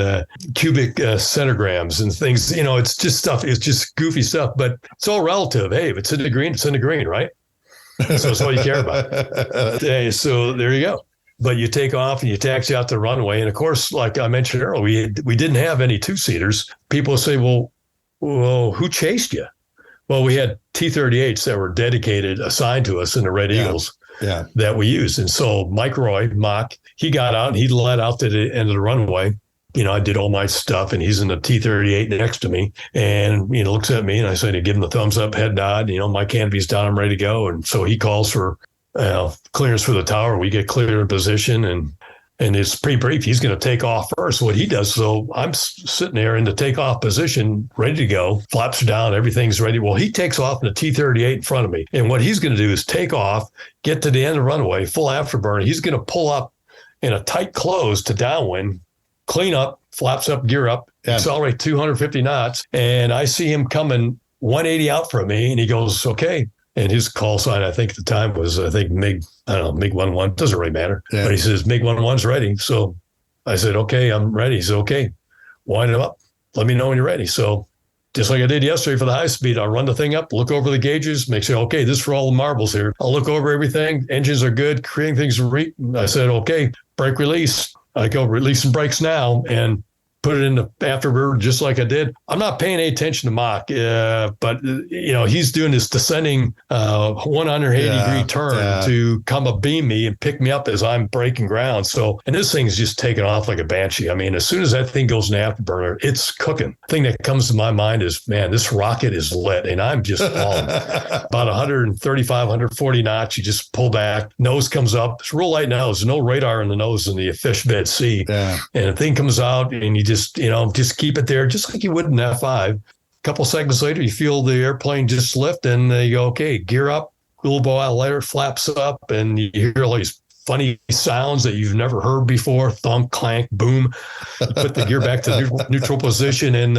cubic centigrams and things. It's just stuff. It's just goofy stuff, but it's all relative. Hey, if it's in the green, it's in the green, right? So it's all you care about. Hey, so there you go. But you take off and you taxi out the runway. And of course, like I mentioned earlier, we didn't have any two-seaters. People say, well, who chased you? Well, we had T-38s that were dedicated, assigned to us in the Red Eagles. Yeah. That we used. And so Mike Roy, Mock, he got out and he led out to the end of the runway. I did all my stuff and he's in the T-38 next to me and, looks at me and I say to give him the thumbs up, head nod, my canopy's down, I'm ready to go. And so he calls for clearance for the tower. We get clear in position and it's pretty brief. He's going to take off first. What he does, so I'm sitting there in the takeoff position, ready to go. Flaps are down, everything's ready. Well, he takes off in the T-38 in front of me. And what he's going to do is take off, get to the end of the runway, full afterburner. He's going to pull up in a tight close to downwind, clean up, flaps up, gear up, accelerate 250 knots. And I see him coming 180 out from me. And he goes, okay. And his call sign, I think at the time was, MiG, MiG 11, doesn't really matter. Yeah. But he says, MiG 11's ready. So I said, okay, I'm ready. He said, okay, wind him up. Let me know when you're ready. So just like I did yesterday for the high speed, I'll run the thing up, look over the gauges, make sure, okay, this is for all the marbles here. I'll look over everything. Engines are good, creating things. I said, okay, brake release. I go releasing brakes now. And put it in the afterburner just like I did. I'm not paying any attention to Mach, but he's doing this descending 180 degree turn to come beam me and pick me up as I'm breaking ground. So, and this thing's just taking off like a banshee. I mean, as soon as that thing goes in the afterburner, it's cooking. The thing that comes to my mind is, man, this rocket is lit, and I'm just falling. About 135, 140 knots. You just pull back, nose comes up. It's real light nose. There's no radar in the nose in the Fishbed Sea, and the thing comes out, and you just keep it there, just like you would in F5. A couple seconds later, you feel the airplane just lift and you go, okay, gear up, little while later, flaps up, and you hear all these funny sounds that you've never heard before, thunk, clank, boom. You put the gear back to neutral position and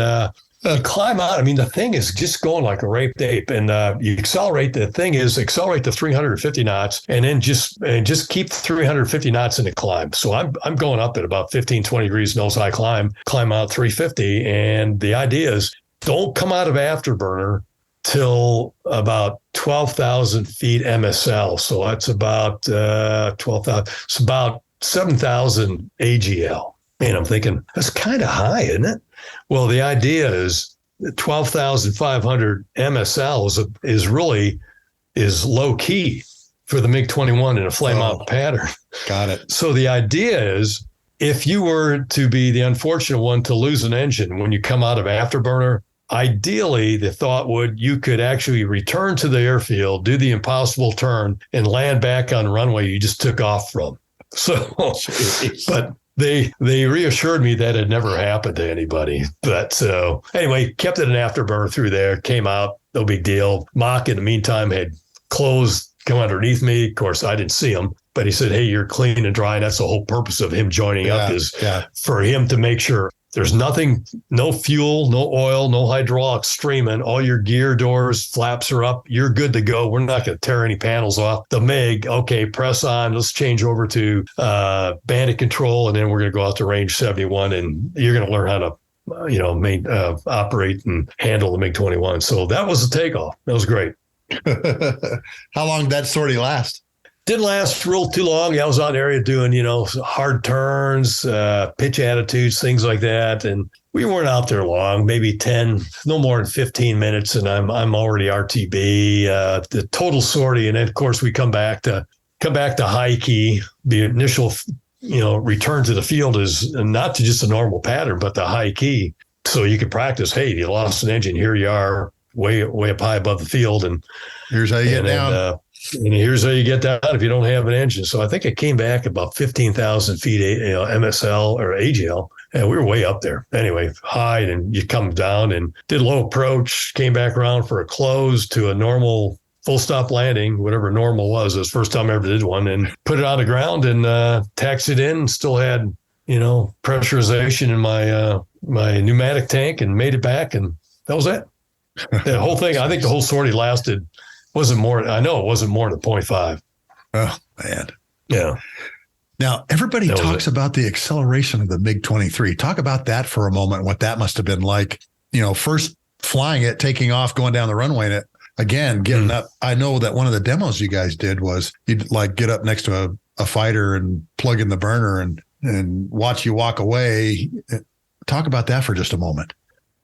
you climb out. I mean, the thing is just going like a raped ape, and you accelerate. The thing is accelerate to 350 knots, and then just keep 350 knots in the climb. So I'm going up at about 15, 20 degrees nose high climb out 350, and the idea is don't come out of afterburner till about 12,000 feet MSL. So that's about 12,000. It's about 7,000 AGL. And I'm thinking that's kind of high, isn't it? Well, the idea is 12,500 MSL is low key for the MiG-21 in a flame-out pattern. Got it. So the idea is if you were to be the unfortunate one to lose an engine when you come out of afterburner, ideally the thought you could actually return to the airfield, do the impossible turn, and land back on the runway you just took off from. So, but they reassured me that had never happened to anybody. But so anyway, kept it an afterburner through there, came out, no big deal. Mach in the meantime had closed, come underneath me. Of course, I didn't see him, but he said, hey, you're clean and dry. And that's the whole purpose of him joining up is for him to make sure there's nothing, no fuel, no oil, no hydraulics streaming. All your gear doors, flaps are up. You're good to go. We're not going to tear any panels off. The MiG, okay, press on. Let's change over to bandit control, and then we're going to go out to range 71, and you're going to learn how to, operate and handle the MiG-21. So that was the takeoff. That was great. How long did that sortie last? Didn't last real too long. I was out in the area doing, hard turns, pitch attitudes, things like that. And we weren't out there long, maybe 10, no more than 15 minutes. And I'm already RTB, the total sortie. And then of course we come back to high key. The initial, return to the field is not to just a normal pattern, but the high key. So you can practice, hey, you lost an engine. Here you are way up high above the field. And here's how you get down. And here's how you get down if you don't have an engine. So I think it came back about 15,000 feet, MSL or AGL, and we were way up there. Anyway, high, and you come down and did low approach, came back around for a close to a normal full stop landing, whatever normal was. It was the first time I ever did one, and put it on the ground and taxied in. Still had, pressurization in my pneumatic tank, and made it back, and that was it. The whole thing, I think the whole sortie lasted. Wasn't more than 0.5. Oh, man. Yeah. Now, everybody talks about the acceleration of the MiG-23. Talk about that for a moment, what that must have been like, first flying it, taking off, going down the runway, and again, getting up. I know that one of the demos you guys did was you'd like get up next to a fighter and plug in the burner and watch you walk away. Talk about that for just a moment.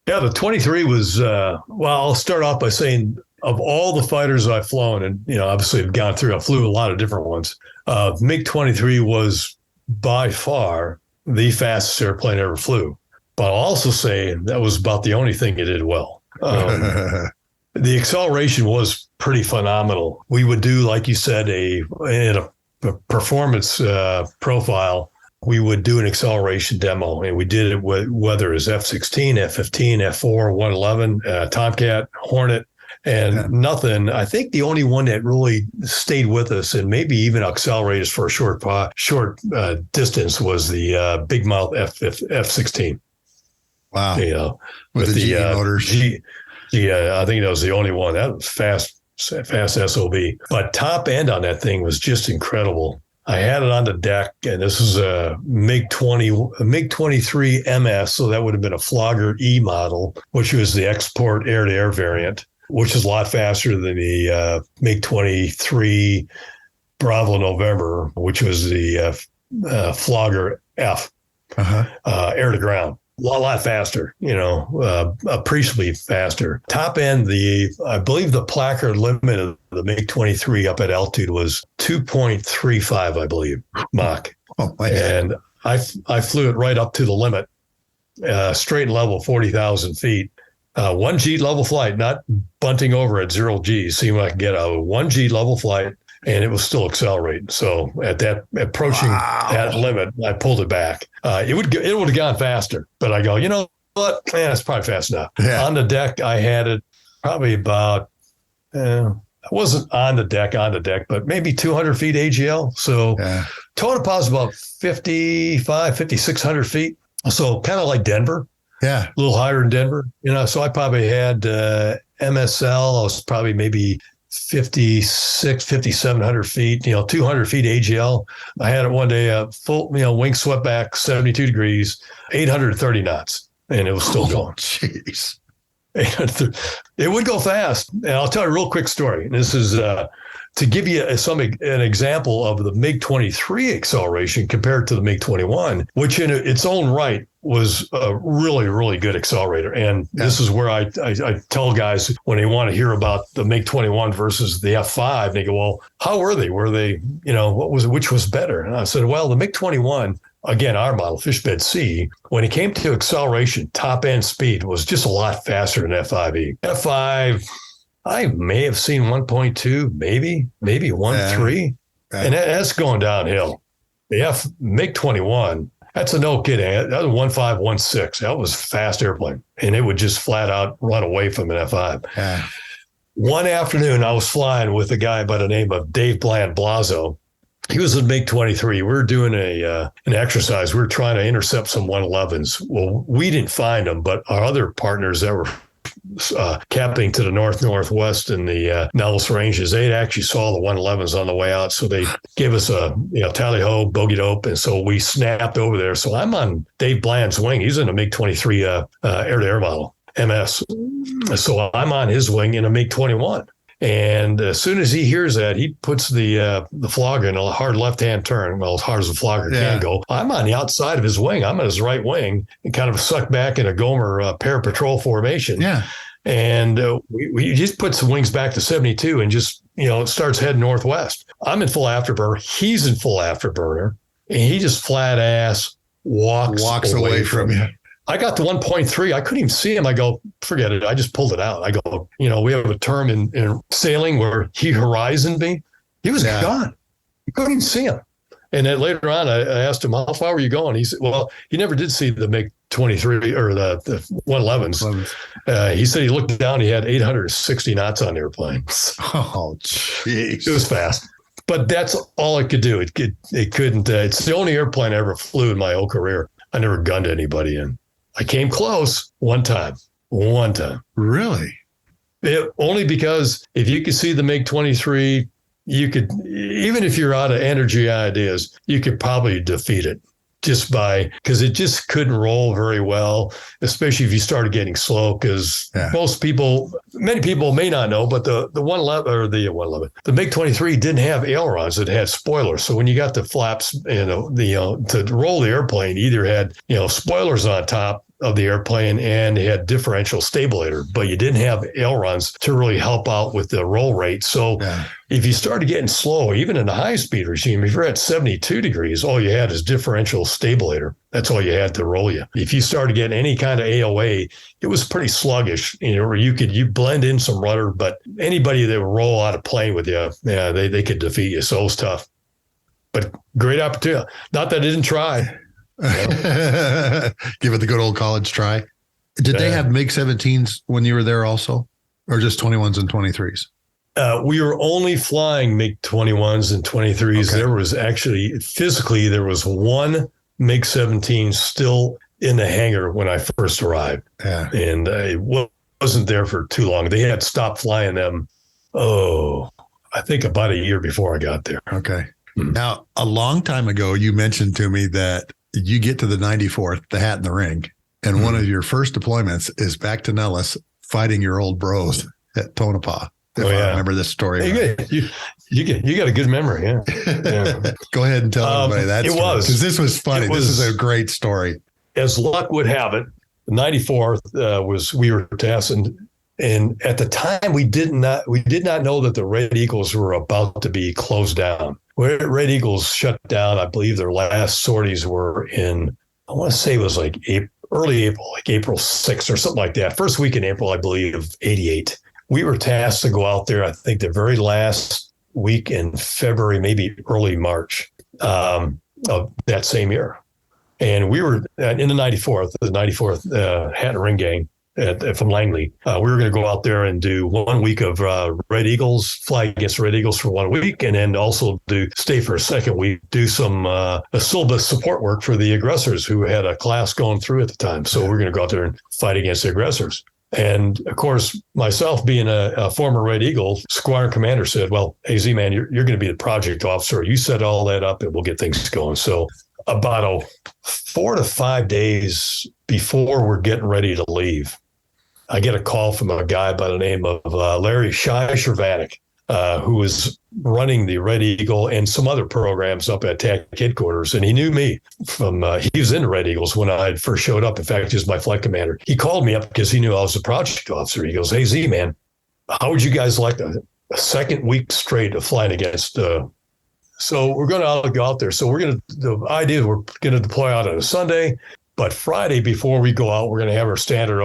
Yeah, the 23 was, I'll start off by saying of all the fighters I've flown, and, obviously I flew a lot of different ones. MiG-23 was by far the fastest airplane I ever flew. But I'll also say that was about the only thing it did well. The acceleration was pretty phenomenal. We would do, like you said, in a performance profile, we would do an acceleration demo, and we did it with whether it's F-16, F-15, F-4, 111, Tomcat, Hornet, and nothing. I think the only one that really stayed with us and maybe even accelerated us for a short distance was the Big Mouth F-16. Wow. With the GE motors. I think that was the only one. That was fast SOB. But top end on that thing was just incredible. I had it on the deck, and this was a MiG-23 MS, so that would have been a Flogger E model, which was the export air-to-air variant, which is a lot faster than the MiG-23 Bravo November, which was the Flogger F, air-to-ground. A lot faster, appreciably faster. Top end, I believe the placard limit of the MiG-23 up at altitude was 2.35, I believe, Mach. Oh, my God. And I flew it right up to the limit, straight and level, 40,000 feet. 1G level flight, not bunting over at 0G. See if I can get a 1G level flight, and it was still accelerating. So at that approaching that limit, I pulled it back. It would have gone faster, but I go, you know what? Man, it's probably fast enough. Yeah. On the deck, I had it probably about. I wasn't on the deck, but maybe 200 feet AGL. So total pause about 5,600 feet. So kind of like Denver. Yeah. A little higher than Denver. So I probably had MSL. I was probably maybe 5,700 feet, 200 feet AGL. I had it one day, full, wing swept back 72 degrees, 830 knots, and it was still going. Jeez. It would go fast. And I'll tell you a real quick story. This is to give you an example of the MiG-23 acceleration compared to the MiG-21, which in its own right was a really, really good accelerator. And this is where I tell guys when they want to hear about the MiG-21 versus the F-5, they go, well, how were they? Were they, which was better? And I said, well, the MiG-21, again, our model, Fishbed C, when it came to acceleration, top end speed was just a lot faster than F-5E. F-5, I may have seen 1.2, maybe 1.3, and that's going downhill. The MiG-21, that's a no kidding. That was 1.5, 1.6. That was a fast airplane, and it would just flat out run away from an F-5. Yeah. One afternoon, I was flying with a guy by the name of Dave Bland Blazo. He was a MiG-23. We were doing an exercise. We were trying to intercept some 111s. Well, we didn't find them, but our other partners that were capping to the northwest in the Nellis ranges, they actually saw the 111s on the way out. So they gave us a tally-ho, bogey dope. And so we snapped over there. So I'm on Dave Bland's wing. He's in a MiG-23 air-to-air model, MS. So I'm on his wing in a MiG-21. And as soon as he hears that, he puts the Flogger in a hard left-hand turn, well, as hard as the Flogger can go. I'm on the outside of his wing. I'm on his right wing and kind of sucked back in a Gomer parapatrol formation. Yeah. And we just puts the wings back to 72 and just, starts heading northwest. I'm in full afterburner. He's in full afterburner. And he just flat ass walks away from you. I got to 1.3. I couldn't even see him. I go, forget it. I just pulled it out. I go, we have a term in sailing where he horizoned me. He was gone. You couldn't even see him. And then later on, I asked him, how far were you going? He said, well, he never did see the MiG-23 or the 111s. He said he looked down. He had 860 knots on the airplane. Oh, jeez. It was fast. But that's all it could do. It couldn't. It's the only airplane I ever flew in my whole career. I never gunned anybody in. I came close one time. Really? Only because if you could see the MiG-23, you could, even if you're out of energy ideas, you could probably defeat it just because it just couldn't roll very well, especially if you started getting slow. Because many people may not know, but the 111 or the 111, the MiG-23 didn't have ailerons; it had spoilers. So when you got the flaps, to roll the airplane, either had spoilers on top of the airplane and it had differential stabilator, but you didn't have ailerons to really help out with the roll rate. So if you started getting slow, even in a high-speed regime, if you're at 72 degrees, all you had is differential stabilator. That's all you had to roll you. If you started getting any kind of AOA, it was pretty sluggish, where you blend in some rudder, but anybody that would roll out of plane with you, they could defeat you. So it was tough. But great opportunity. Not that I didn't try. Give it the good old college try. Did they have MiG-17s when you were there also, or just 21s and 23s? We were only flying MiG-21s and 23s. Okay. There was actually, physically, there was one MiG-17 still in the hangar when I first arrived. Yeah. And I wasn't there for too long. They had stopped flying them, I think about a year before I got there. Okay. Now, a long time ago, you mentioned to me that you get to the 94th, the Hat in the Ring, and one of your first deployments is back to Nellis fighting your old bros at Tonopah. I remember this story. You got a good memory, yeah. Go ahead and tell everybody that story. It was. Because this was funny. This is a great story. As luck would have it, the 94th we were tasked, and at the time we did not know that the Red Eagles were about to be closed down. Red Eagles shut down. I believe their last sorties were in, I want to say it was like early April, like April 6th or something like that. First week in April, I believe, of 88. We were tasked to go out there, I think the very last week in February, maybe early March of that same year. And we were in the 94th Hat and Ring Gang from Langley. We were going to go out there and do 1 week of Red Eagles, fly against Red Eagles for 1 week, and then also stay for a second week, do some syllabus support work for the Aggressors, who had a class going through at the time. So we're going to go out there and fight against the Aggressors. And of course, myself being a former Red Eagle, squadron commander said, well, hey, Z-Man, you're going to be the project officer. You set all that up and we'll get things going. So about 4 to 5 days before we're getting ready to leave, I get a call from a guy by the name of Larry Shervanek, who was running the Red Eagle and some other programs up at TAC headquarters. And he knew me from, he was in the Red Eagles when I first showed up. In fact, he was my flight commander. He called me up because he knew I was a project officer. He goes, hey, Z-Man, how would you guys like a second week straight of flying against? So we're going to go out there. So the idea is we're going to deploy out on a Sunday. But Friday, before we go out, we're going to have our standard,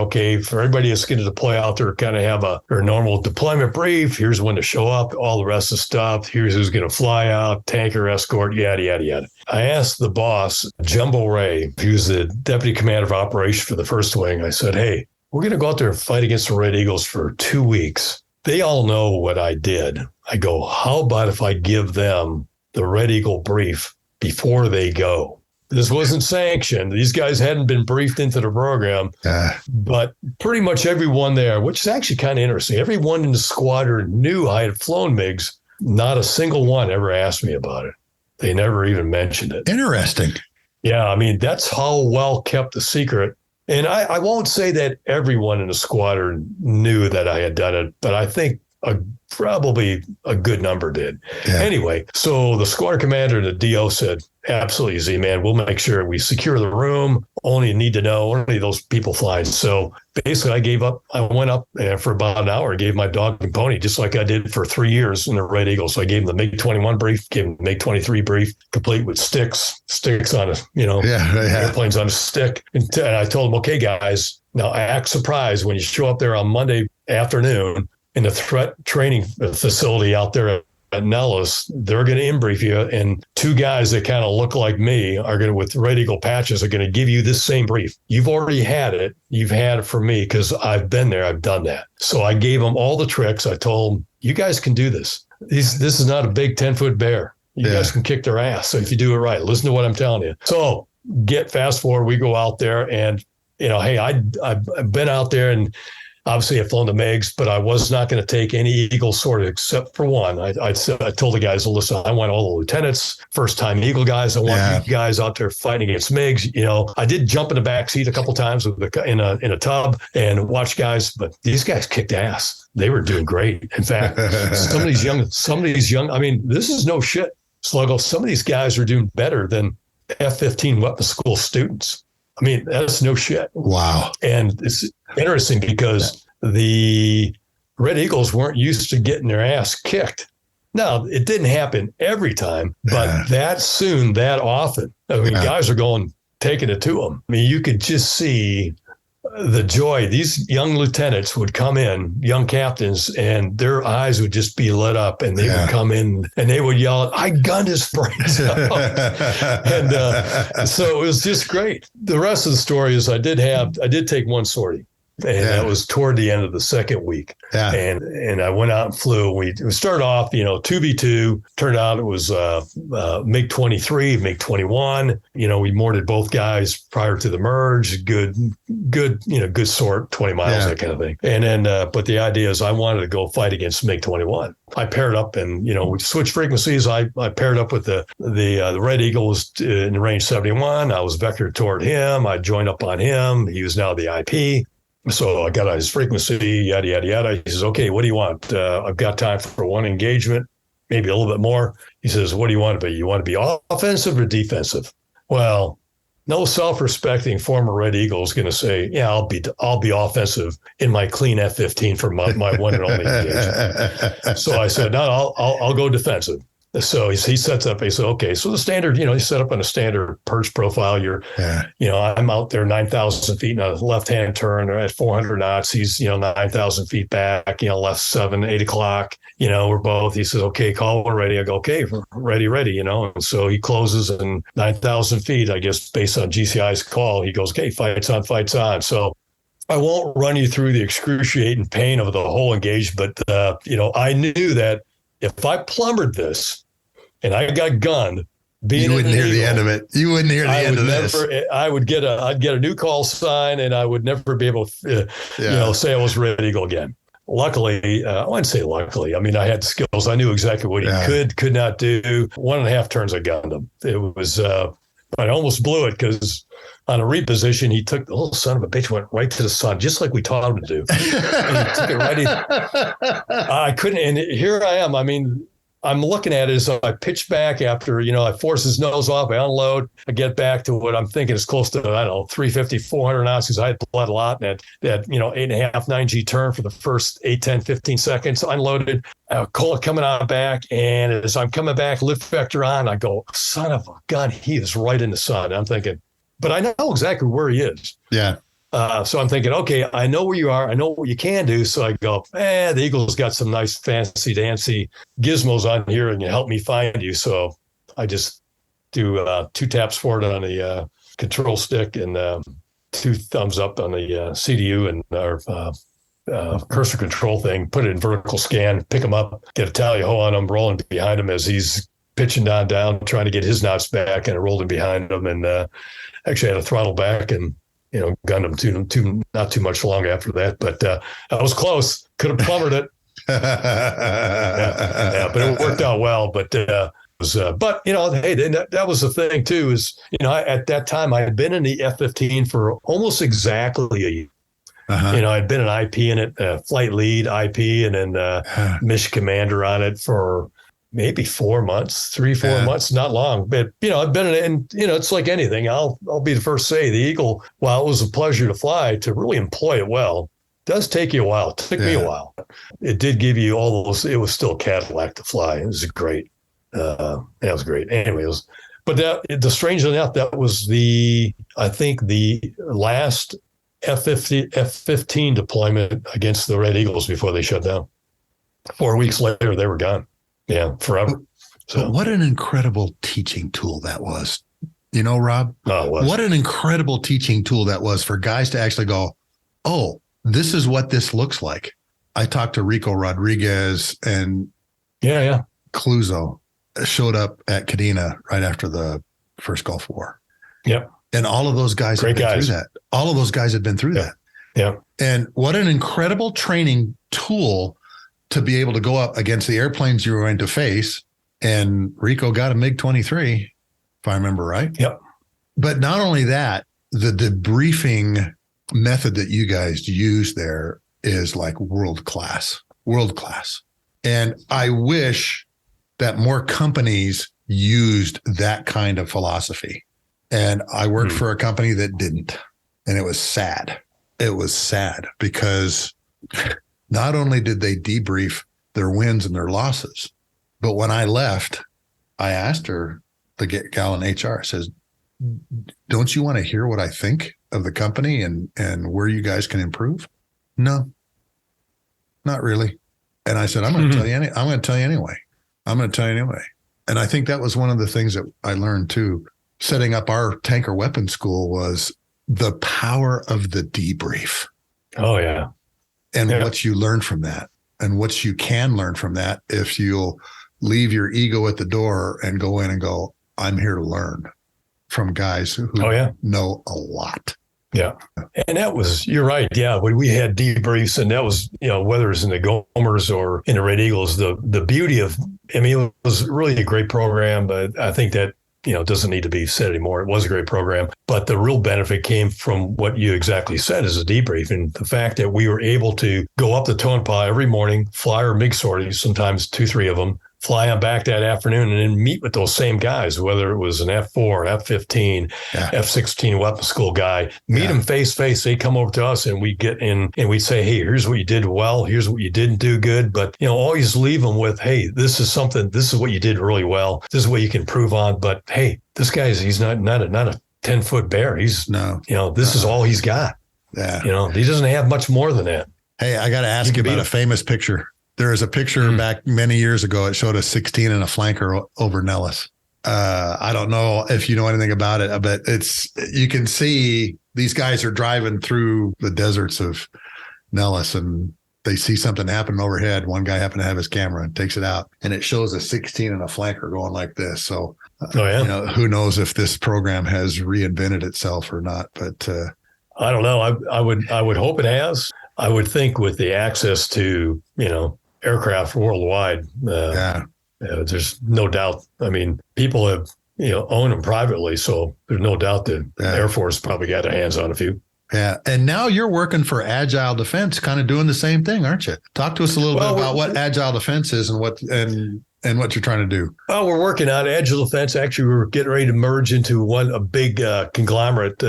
for everybody that's going to deploy out there, kind of have our normal deployment brief. Here's when to show up, all the rest of the stuff. Here's who's going to fly out, tanker escort, yada, yada, yada. I asked the boss, Jumbo Ray, who's the deputy commander of operations for the first wing. I said, hey, we're going to go out there and fight against the Red Eagles for 2 weeks. They all know what I did. I go, how about if I give them the Red Eagle brief before they go? This wasn't sanctioned. These guys hadn't been briefed into the program, but pretty much everyone there, which is actually kind of interesting. Everyone in the squadron knew I had flown MiGs. Not a single one ever asked me about it. They never even mentioned it. Interesting. Yeah, I mean, that's how well kept the secret. And I won't say that everyone in the squadron knew that I had done it, but I think probably a good number did. Yeah. Anyway, so the squadron commander and the DO said, absolutely, Z-Man, we'll make sure we secure the room. Only need to know, only those people flying. So basically, I gave up. I went up for about an hour and gave my dog and pony, just like I did for 3 years in the Red Eagle. So I gave them the MiG-21 brief, gave them the MiG-23 brief, complete with sticks on a, airplanes on a stick. And I told them, okay, guys, now act surprised when you show up there on Monday afternoon in the threat training facility out there at Nellis. They're going to in-brief you, and 2 guys that kind of look like me are going to, with Red Eagle patches, are going to give you this same brief. You've already had it. You've had it from me because I've been there. I've done that. So I gave them all the tricks. I told them, you guys can do this. This is not a big 10-foot bear. You guys can kick their ass. So if you do it right, listen to what I'm telling you. So fast forward, we go out there and, hey, I've been out there and Obviously, I've flown the MiGs, but I was not going to take any Eagle sort of except for one. I told the guys, listen, I want all the lieutenants, first-time Eagle guys. I want you guys out there fighting against MiGs. I did jump in the back seat a couple times in a tub and watch guys, but these guys kicked ass. They were doing great. In fact, some of these young. I mean, this is no shit, Sluggo. Some of these guys are doing better than F-15 weapons school students. I mean, that's no shit. Wow. And it's interesting because the Red Eagles weren't used to getting their ass kicked. Now, it didn't happen every time, but that soon, that often. I mean, guys are taking it to them. I mean, you could just see the joy. These young lieutenants would come in, young captains, and their eyes would just be lit up, and they would come in and they would yell, "I gunned his brains out." And so it was just great. The rest of the story is I did take one sortie. And that was toward the end of the second week. Yeah. And I went out and flew. We started off, 2v2. Turned out it was MiG-23, MiG-21. We mortared both guys prior to the merge. Good sort, 20 miles, that kind of thing. And then, but the idea is I wanted to go fight against MiG-21. I paired up and, we switched frequencies. I paired up with the Red Eagle was in range 71. I was vectored toward him. I joined up on him. He was now the IP. So I got on his frequency, yada, yada, yada. He says, okay, what do you want? I've got time for one engagement, maybe a little bit more. He says, what do you want to be? You want to be offensive or defensive? Well, no self-respecting former Red Eagle is going to say, yeah, I'll be offensive in my clean F-15 for my one and only engagement. So I said, no, I'll go defensive. So he sets up, he said, okay, so the standard, you set up on a standard perch profile. I'm out there 9,000 feet in a left-hand turn at 400 knots. He's, 9,000 feet back, left 7, 8 o'clock, we're both, he says, okay, call, we're ready. I go, okay, ready, and so he closes and 9,000 feet, I guess, based on GCI's call, he goes, okay, fights on. So I won't run you through the excruciating pain of the whole engagement, but, I knew that if I plumbered this, and I got gunned, you wouldn't hear the end of it. You wouldn't hear the end of this. I'd get a new call sign, and I would never be able to, say I was Red Eagle again. Luckily, I wouldn't say luckily. I mean, I had the skills. I knew exactly what he could not do. 1.5 turns, I gunned him. It was, I almost blew it because on a reposition, he took the little son of a bitch, went right to the sun, just like we taught him to do. And he took it right. I couldn't, and here I am. I mean, I'm looking at it as I pitch back after, I force his nose off, I unload, I get back to what I'm thinking is close to, 350, 400 knots because I had bled a lot. And that 8.5, 9G turn for the first 8, 10, 15 seconds, unloaded, coming out back. And as I'm coming back, lift vector on, I go, son of a gun, he is right in the sun. I'm thinking, but I know exactly where he is. Yeah. So I'm thinking, okay, I know where you are. I know what you can do. So I go, the Eagle's got some nice fancy dancy gizmos on here and you help me find you. So I just do 2 taps forward on the control stick and 2 thumbs up on the CDU and our cursor control thing, put it in vertical scan, pick him up, get a tally-ho on him, rolling behind him as he's pitching down, trying to get his knots back, and I rolled him behind him and actually had to throttle back and gunned him not too much long after that, but I was close. Could have plumbered it. But it worked out well. But hey, that was the thing too. Is at that time I had been in the F-15 for almost exactly a year. I'd been an IP in it, flight lead IP, and then mission commander on it for maybe 4 months, 3-4 months, not long. But, I've been in it, and, it's like anything. I'll be the first to say the Eagle, while it was a pleasure to fly, to really employ it well, does take you a while. It took me a while. It did give you all those. It was still Cadillac to fly. It was great. That was great. Anyway, but the strangely enough, that was I think the last F-15 deployment against the Red Eagles before they shut down. 4 weeks later, they were gone. Yeah, forever. So what an incredible teaching tool that was. Rob? Oh, it was. What an incredible teaching tool that was for guys to actually go, oh, this is what this looks like. I talked to Rico Rodriguez and Cluzo showed up at Kadena right after the first Gulf War. Yep. And all of those guys had been through that. All of those guys had been through that. Yeah. And what an incredible training tool to be able to go up against the airplanes you were going to face. And Rico got a MiG-23, if I remember right. Yep. But not only that, the debriefing method that you guys use there is like world class. And I wish that more companies used that kind of philosophy. And I worked for a company that didn't. And it was sad. It was sad because not only did they debrief their wins and their losses, but when I left, I asked her, the gal in HR, says, don't you want to hear what I think of the company and where you guys can improve? No, not really. And I said, I'm going to tell you anyway. I'm going to tell you anyway. And I think that was one of the things that I learned too. Setting up our tanker weapons school was the power of the debrief. Oh, yeah. And what you learn from that and what you can learn from that if you'll leave your ego at the door and go in and go, I'm here to learn from guys who know a lot. Yeah. And that was, you're right. Yeah. When we had debriefs, and that was, whether it's in the Gomers or in the Red Eagles, the beauty of, it was really a great program, but I think that, doesn't need to be said anymore. It was a great program, but the real benefit came from what you exactly said as a debrief. And the fact that we were able to go up the Tonopah every morning, fly our MiG sorties, sometimes 2-3 of them, fly on back that afternoon and then meet with those same guys, whether it was an F4, F-15, F-16 weapons school guy, meet them face to face. They come over to us and we get in and we say, hey, here's what you did well. Here's what you didn't do good. But, always leave them with, hey, this is what you did really well. This is what you can improve on. But hey, this guy's, he's not a 10-foot bear. He's, this is all he's got. Yeah. He doesn't have much more than that. Hey, I got to ask you about a famous picture. There is a picture back many years ago. It showed a 16 and a flanker over Nellis. I don't know if you know anything about it, but you can see these guys are driving through the deserts of Nellis and they see something happen overhead. One guy happened to have his camera and takes it out and it shows a 16 and a flanker going like this. So, who knows if this program has reinvented itself or not, but I don't know. I would hope it has. I would think with the access to, aircraft worldwide, there's no doubt. I mean, people have, own them privately. So there's no doubt that the Air Force probably got their hands on a few. Yeah. And now you're working for Agile Defense, kind of doing the same thing, aren't you? Talk to us a little bit about what Agile Defense is and what you're trying to do. Well, we're working on Agile Defense. Actually, we're getting ready to merge into a big conglomerate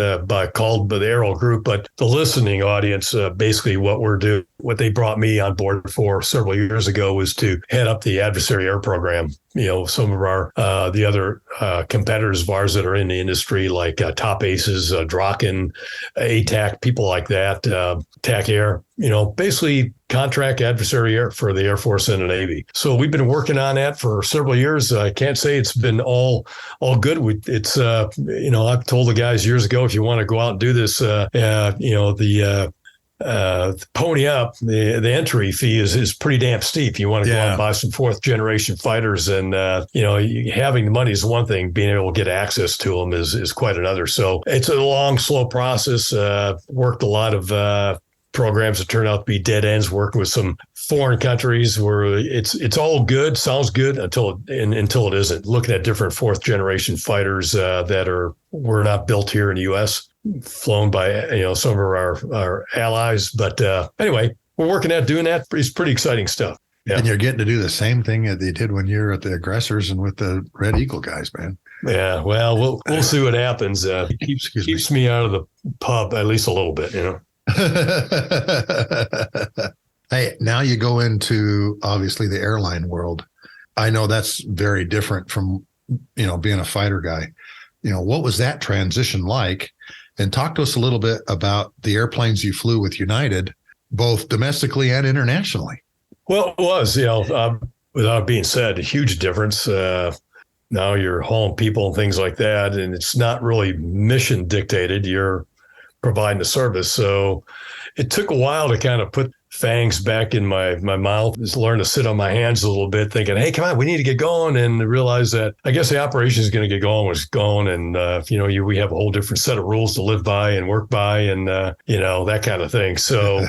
called the Aero Group. But the listening audience, basically what they brought me on board for several years ago was to head up the adversary air program. Some of our the other competitors of ours that are in the industry, like Top Aces, Draken, ATAC, people like that, TAC Air, basically contract adversary air for the Air Force and the Navy. So we've been working on that for several years. I can't say it's been all good. It's I've told the guys years ago, if you want to go out and do this, pony up, the entry fee is pretty damn steep. You want to go out and buy some 4th generation fighters, and having the money is one thing. Being able to get access to them is quite another. So it's a long, slow process. Worked a lot of programs that turn out to be dead ends, working with some foreign countries where it's all good, sounds good until it isn't. Looking at different 4th generation fighters that were not built here in the U.S., flown by some of our allies. But anyway, we're working at doing that. It's pretty exciting stuff. Yeah. And you're getting to do the same thing that they did when you were at the Aggressors and with the Red Eagle guys, man. Yeah, well, we'll see what happens. It keeps me out of the pub at least a little bit, Hey, now you go into obviously the airline world. I know that's very different from, being a fighter guy. What was that transition like? And talk to us a little bit about the airplanes you flew with United, both domestically and internationally. Well, it was, without being said, a huge difference. Now you're hauling people and things like that, and it's not really mission dictated. You're providing the service. So it took a while to kind of put fangs back in my mouth, just learned to sit on my hands a little bit, thinking, hey, come on, we need to get going. And realize that I guess the operation is going to get going was going. And, we have a whole different set of rules to live by and work by and, that kind of thing. So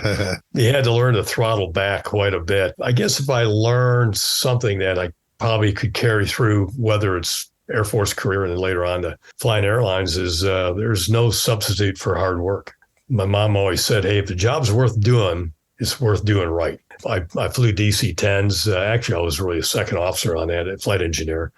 you had to learn to throttle back quite a bit. I guess if I learned something that I probably could carry through, whether it's Air Force career and then later on to flying airlines, is there's no substitute for hard work. My mom always said, hey, if the job's worth doing, it's worth doing right. I flew DC-10s. Actually, I was really a second officer on that, a flight engineer.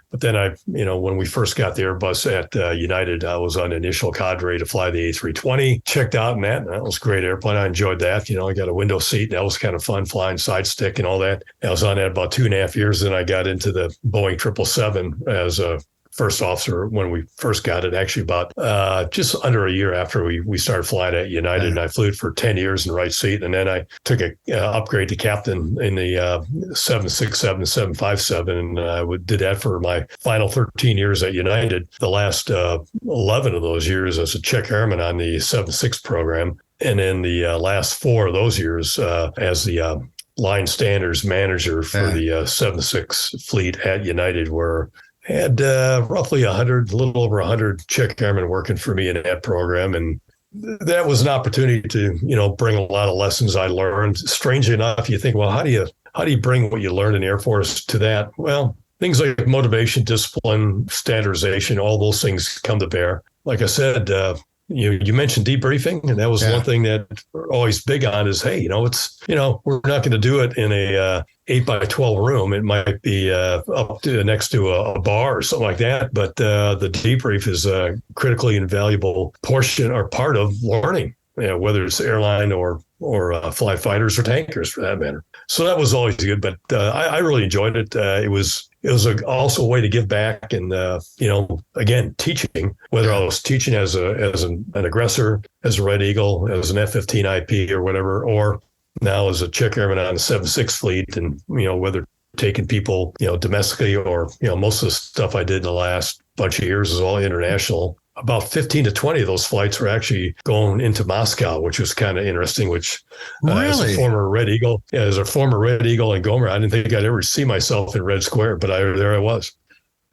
But then when we first got the Airbus at United, I was on initial cadre to fly the A320. Checked out, man, that was a great airplane. I enjoyed that. I got a window seat. That was kind of fun, flying side stick and all that. I was on that about 2.5 years. Then I got into the Boeing 777 as a first officer when we first got it, actually about just under a year after we started flying at United. And I flew it for 10 years in the right seat. And then I took a upgrade to captain in the 767 and 757. And I did that for my final 13 years at United. The last 11 of those years as a check airman on the 76 program. And then the last 4 of those years as the line standards manager for the 76 fleet at United, where had roughly a little over 100 check airmen working for me in that program. And that was an opportunity to, bring a lot of lessons I learned. Strangely enough, you think, well, how do you bring what you learned in the Air Force to that? Well, things like motivation, discipline, standardization, all those things come to bear. Like I said, you mentioned debriefing, and that was one thing that we're always big on is, hey, it's, we're not going to do it in a 8x12 room. It might be up to next to a bar or something like that. But the debrief is a critically invaluable portion or part of learning, whether it's airline or fly fighters or tankers for that matter. So that was always good. But I really enjoyed it. It was also a way to give back and, again, teaching, whether I was teaching as an aggressor, as a Red Eagle, as an F-15 IP or whatever, or now as a check airman on the 76 fleet, and, whether taking people, domestically or, most of the stuff I did in the last bunch of years is all international. About 15 to 20 of those flights were actually going into Moscow, which was kind of interesting, which really? As a former Red Eagle and Gomer, I didn't think I'd ever see myself in Red Square, but there I was.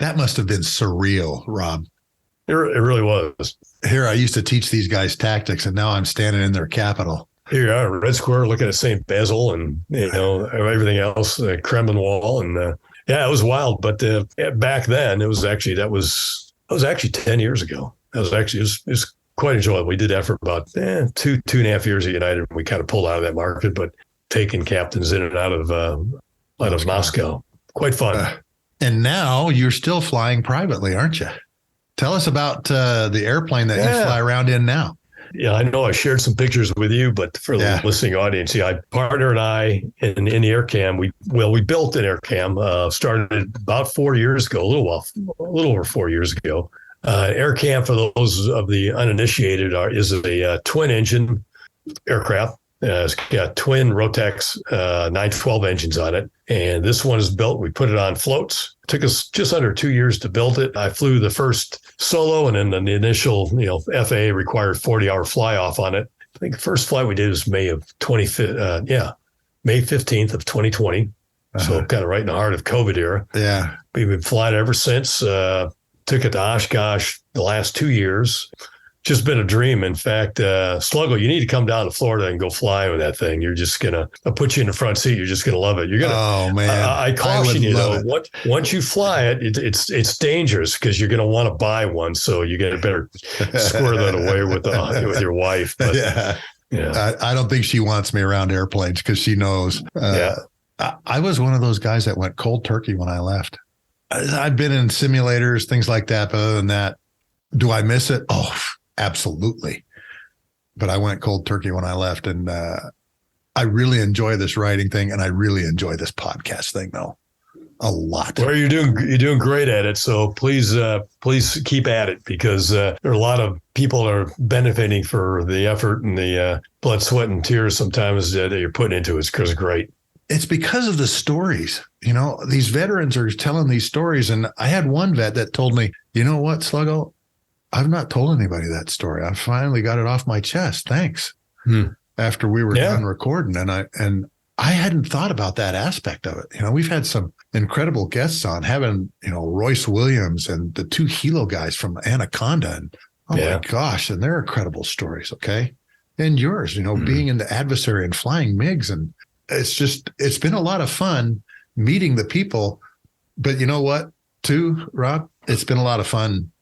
That must have been surreal, Rob. It really was. Here, I used to teach these guys tactics, and now I'm standing in their capital. Here you are, Red Square, looking at St. Basil and, everything else, the Kremlin Wall. And it was wild. But back then, that was actually 10 years ago. It was quite enjoyable. We did that for about 2.5 years at United. We kind of pulled out of that market, but taking captains in and out of Moscow. Quite fun. And now you're still flying privately, aren't you? Tell us about the airplane that you fly around in now. Yeah, I know I shared some pictures with you, but for the listening audience, my partner and I in the AirCam, we built an AirCam, started about 4 years ago, a little over 4 years ago. AirCam, for those of the uninitiated, is a twin engine aircraft. It's got twin Rotax 912 engines on it. And this one is built, we put it on floats. It took us just under 2 years to build it. I flew the first solo, and then the initial, FAA required 40-hour fly off on it. I think the first flight we did was May 15th of 2020. So kind of right in the heart of COVID era. Yeah. We've been flying ever since. Took it to Oshkosh the last 2 years. Just been a dream. In fact, Sluggo, you need to come down to Florida and go fly with that thing. You're just gonna put you in the front seat. You're just gonna love it. You're gonna. Oh man! I caution you though. Once you fly it, it's dangerous because you're gonna want to buy one. So you better square that away with your wife. But, I don't think she wants me around airplanes because she knows. I was one of those guys that went cold turkey when I left. I've been in simulators, things like that. But other than that, do I miss it? Oh, absolutely. But I went cold turkey when I left, and I really enjoy this writing thing, and I really enjoy this podcast thing, though, a lot. Well, you're doing great at it. So please keep at it, because there are a lot of people that are benefiting for the effort and the blood, sweat, and tears sometimes that you're putting into it. It's because great. It's because of the stories. These veterans are telling these stories, and I had one vet that told me, you know what, Sluggo? I've not told anybody that story. I finally got it off my chest. Thanks. after we were done recording, and I hadn't thought about that aspect of it. You know, we've had some incredible guests on, having, you know, Royce Williams and the 2 Hilo guys from Anaconda, and my gosh, and they're incredible stories. Okay, and yours, you know, being in the adversary and flying MiGs, and it's been a lot of fun meeting the people. But you know what, too, Rob, it's been a lot of fun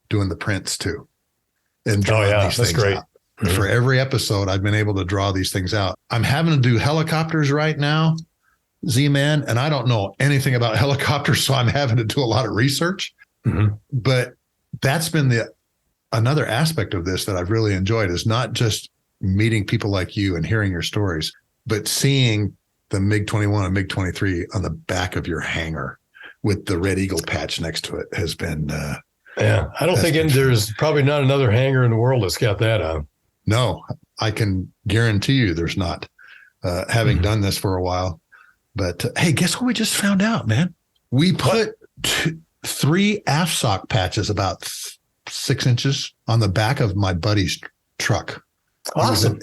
doing the prints too, and drawing these things great. Out. For every episode, I've been able to draw these things out. I'm having to do helicopters right now, Z-Man, and I don't know anything about helicopters, so I'm having to do a lot of research. But that's been another aspect of this that I've really enjoyed, is not just meeting people like you and hearing your stories, but seeing the MiG-21 and MiG-23 on the back of your hangar with the Red Eagle patch next to it has been... I don't think there's probably not another hangar in the world that's got that on. No, I can guarantee you there's not, having done this for a while. But hey, guess what we just found out, man? We put 3 AFSOC patches about 6 inches on the back of my buddy's truck. Awesome.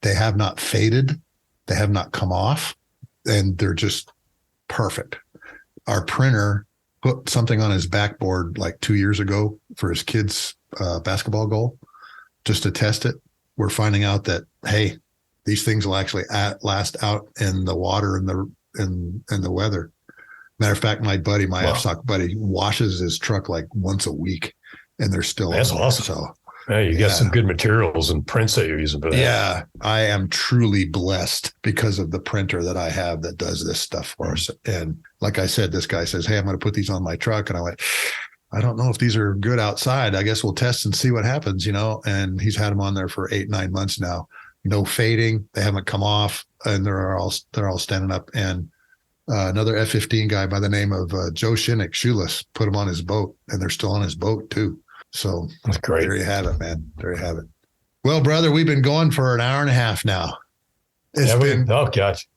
They have not faded. They have not come off, and they're just perfect. Our printer put something on his backboard like 2 years ago for his kid's basketball goal, just to test it. We're finding out that, hey, these things will actually last out in the water and the weather. Matter of fact, my AFSOC buddy, washes his truck like once a week, and they're still. That's awesome. So, you got some good materials and prints that you're using for that. Yeah, I am truly blessed because of the printer that I have that does this stuff for us. And like I said, this guy says, hey, I'm going to put these on my truck. And I went, I don't know if these are good outside. I guess we'll test and see what happens, you know. And he's had them on there for 8-9 months now. No fading. They haven't come off, and they're all standing up. And another F-15 guy by the name of Joe Shinnick, shoeless, put them on his boat, and they're still on his boat too. So that's great. There you have it, man. There you have it. Well, brother, we've been going for an hour and a half now. Oh, gosh.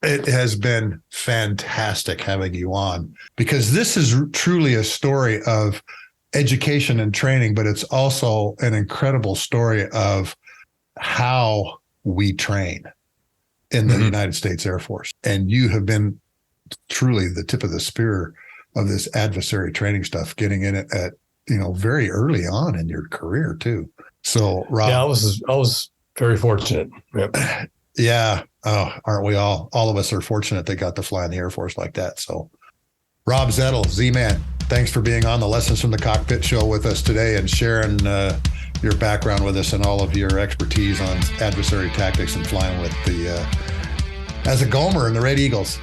It has been fantastic having you on, because this is truly a story of education and training, but it's also an incredible story of how we train in the United States Air Force. And you have been truly the tip of the spear of this adversary training stuff, getting in it at, you know, very early on in your career too. So, Rob. Yeah, I was very fortunate. Yep. Yeah. Oh, aren't we all? All of us are fortunate they got to fly in the Air Force like that. So, Rob Zettel, Z-Man, thanks for being on the Lessons from the Cockpit show with us today and sharing your background with us and all of your expertise on adversary tactics and flying with as a Gomer in the Red Eagles.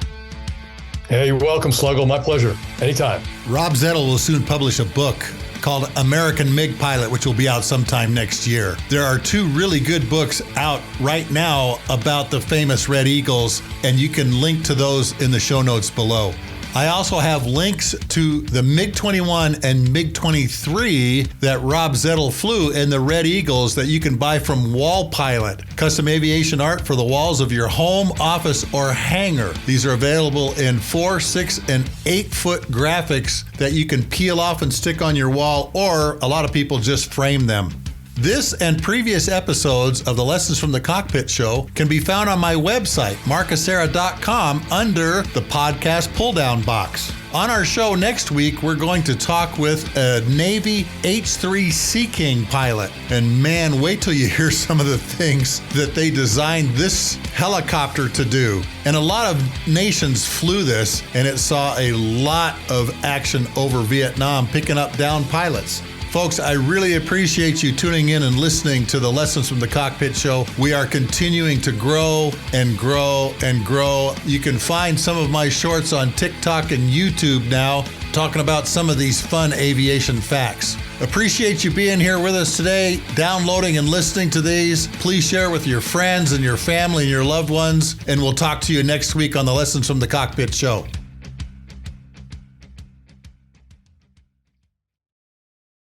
Hey, you're welcome, Sluggo. My pleasure. Anytime. Rob Zettel will soon publish a book called American MiG Pilot, which will be out sometime next year. There are 2 really good books out right now about the famous Red Eagles, and you can link to those in the show notes below. I also have links to the MiG-21 and MiG-23 that Rob Zettel flew in the Red Eagles that you can buy from Wall Pilot, custom aviation art for the walls of your home, office, or hangar. These are available in 4, 6, and 8-foot graphics that you can peel off and stick on your wall, or a lot of people just frame them. This and previous episodes of the Lessons from the Cockpit show can be found on my website, markasera.com, under the podcast pull-down box. On our show next week, we're going to talk with a Navy H-3 Sea King pilot. And man, wait till you hear some of the things that they designed this helicopter to do. And a lot of nations flew this, and it saw a lot of action over Vietnam, picking up down pilots. Folks, I really appreciate you tuning in and listening to the Lessons from the Cockpit show. We are continuing to grow and grow and grow. You can find some of my shorts on TikTok and YouTube now, talking about some of these fun aviation facts. Appreciate you being here with us today, downloading and listening to these. Please share with your friends and your family and your loved ones, and we'll talk to you next week on the Lessons from the Cockpit show.